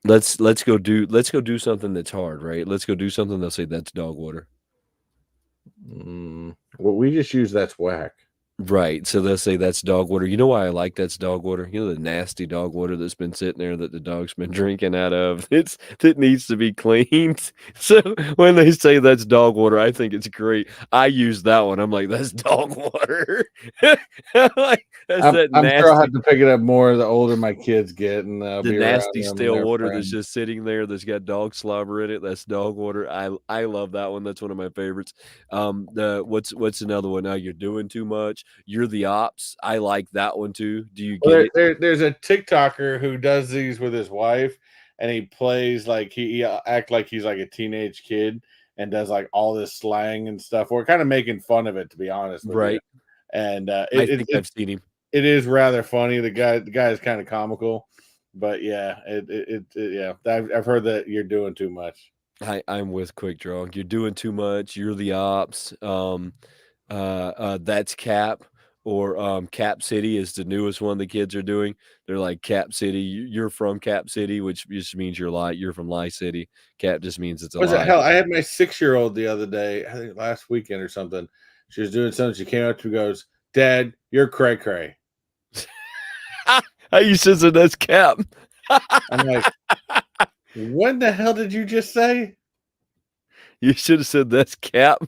let's go do something that's hard, right? Let's go do something. They'll say that's dog water. Well, we just use that's whack. Right, so they'll say that's dog water. You know why I like that's dog water? You know the nasty dog water that's been sitting there that the dog's been drinking out of? It's that needs to be cleaned. So when they say that's dog water, I think it's great. I use that one. I'm like, that's dog water. I'm like, that's that I'm sure I'll have nasty to pick it up more the older my kids get, and I'll the be around nasty them and stale their water that's friends. just sitting there that's got dog slobber in it. That's dog water. I love that one. That's one of my favorites. The what's another one? Now you're doing too much. You're the ops. I like that one too. Do you Well, get it? there's a TikToker who does these with his wife, and he plays like he act like he's like a teenage kid and does like all this slang and stuff. We're kind of making fun of it, to be honest with you. Right. And I think I've seen him. it is rather funny. The guy is kind of comical, but yeah, yeah. I've heard that you're doing too much. I'm with Quick Draw. You're doing too much. You're the ops. That's Cap or Cap City is the newest one the kids are doing. They're like Cap City. You're from Cap City, which just means you're lie. You're from Lie City. Cap just means it's a Was it lie. hell? I had my 6-year-old the other day, I think last weekend or something. She was doing something. She came up to me, goes, "Dad, you're cray cray." I used to say that's Cap. I'm like, what the hell did you just say? You should have said that's Cap.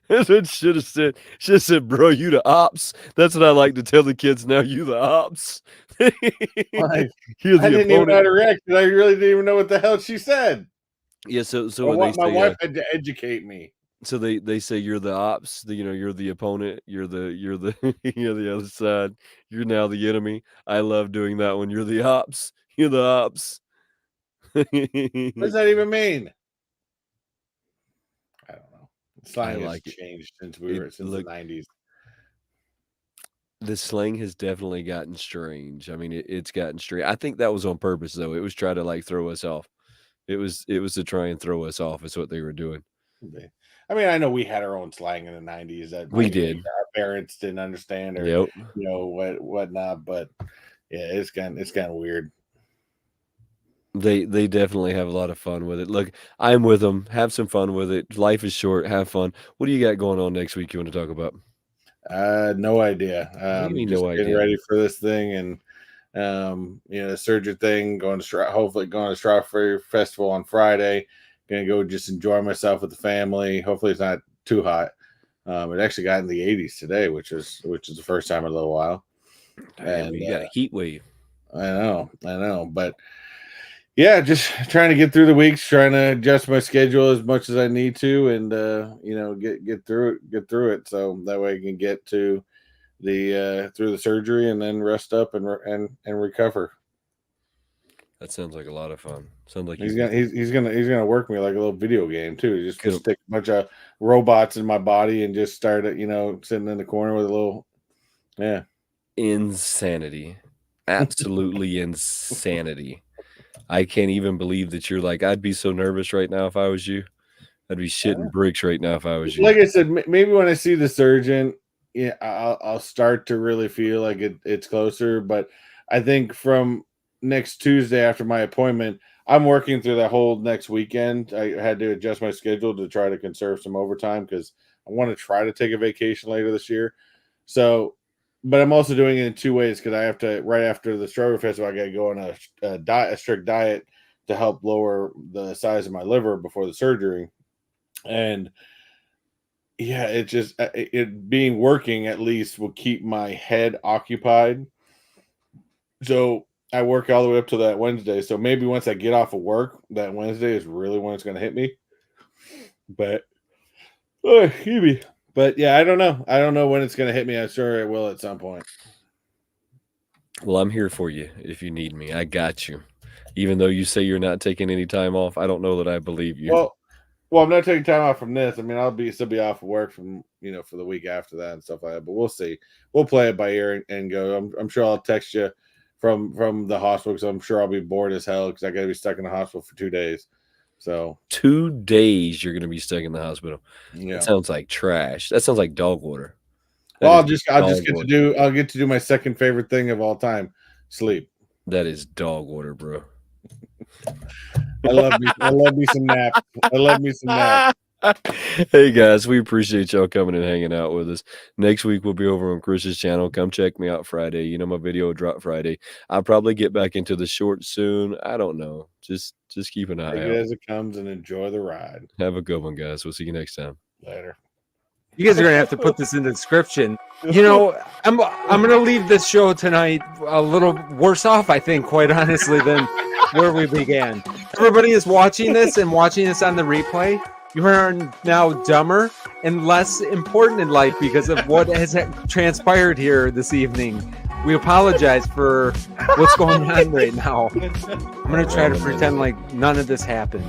That's what should have said. Should have said, bro, you the ops. That's what I like to tell the kids now. You the ops. Like, You're I the didn't even know opponent. how to react. I really didn't even know what the hell she said. Yeah. So My, when they my say, wife had to educate me. so they say you're the ops. You're the opponent. You're the you're the other side. You're now the enemy. I love doing that when you're the ops. You're the ops. What does that even mean? I don't know. I Slang has like it. changed It since the look '90s. The slang has definitely gotten strange. I mean, it's gotten strange. I think that was on purpose, though. It was try to like throw us off. It was to try and throw us off. Is what they were doing. I mean, I know we had our own slang in the '90s that We maybe did. our parents didn't understand or Yep. whatnot. But yeah, it's kind of weird. They definitely have a lot of fun with it. Look, I'm with them. Have some fun with it. Life is short. Have fun. What do you got going on next week? You want to talk about? No idea. What do you mean, Just no getting idea? ready for this thing and the surgery thing. Hopefully going to Strawberry Festival on Friday. Gonna go just enjoy myself with the family. Hopefully it's not too hot. It actually got in the 80s today, which is the first time in a little while. Yeah, And we got a heat wave. I know, but yeah, just trying to get through the weeks, trying to adjust my schedule as much as I need to, and get through it, so that way I can get to the through the surgery and then rest up and recover. That sounds like a lot of fun. Sounds like He's you'd be gonna he's gonna work me like a little video game too. Just good. stick a bunch of robots in my body and just start it, sitting in the corner with a little yeah. Insanity. Absolutely insanity. I can't even believe that you're like, I'd be so nervous right now if I was you. I'd be shitting bricks right now if I was you. Like I said, maybe when I see the surgeon, yeah, I'll start to really feel like it's closer. But I think from next Tuesday after my appointment, I'm working through that whole next weekend. I had to adjust my schedule to try to conserve some overtime because I want to try to take a vacation later this year. So, but I'm also doing it in 2 ways because I have to, right after the Strawberry Festival, I got to go on a strict diet to help lower the size of my liver before the surgery. And yeah, it just it being working at least will keep my head occupied. So I work all the way up to that Wednesday. So maybe once I get off of work, that Wednesday is really when it's going to hit me. But excuse me. But yeah, I don't know. I don't know when it's going to hit me. I'm sure it will at some point. Well, I'm here for you if you need me. I got you. Even though you say you're not taking any time off, I don't know that I believe you. Well, I'm not taking time off from this. I mean, I'll still be off of work from for the week after that and stuff like that. But we'll see. We'll play it by ear and go. I'm sure I'll text you from the hospital because I'm sure I'll be bored as hell because I got to be stuck in the hospital for 2 days. So 2 days you're going to be stuck in the hospital. yeah, That sounds like trash. That sounds like dog water. Well, I'll get to do my second favorite thing of all time, sleep. That is dog water, bro. I love me some nap. I love me some nap. Hey guys, we appreciate y'all coming and hanging out with us. Next week we'll be over on Chris's channel. Come check me out Friday. My video will drop Friday. I'll probably get back into the short soon. I don't know. Just keep an eye out as it comes and enjoy the ride. Have a good one, guys. We'll see you next time. Later. You guys are gonna have to put this in the description. I'm gonna leave this show tonight a little worse off, I think, quite honestly, than where we began. Everybody is watching this and watching this on the replay. You are now dumber and less important in life because of what has transpired here this evening. We apologize for what's going on right now. I'm gonna try to pretend like none of this happened.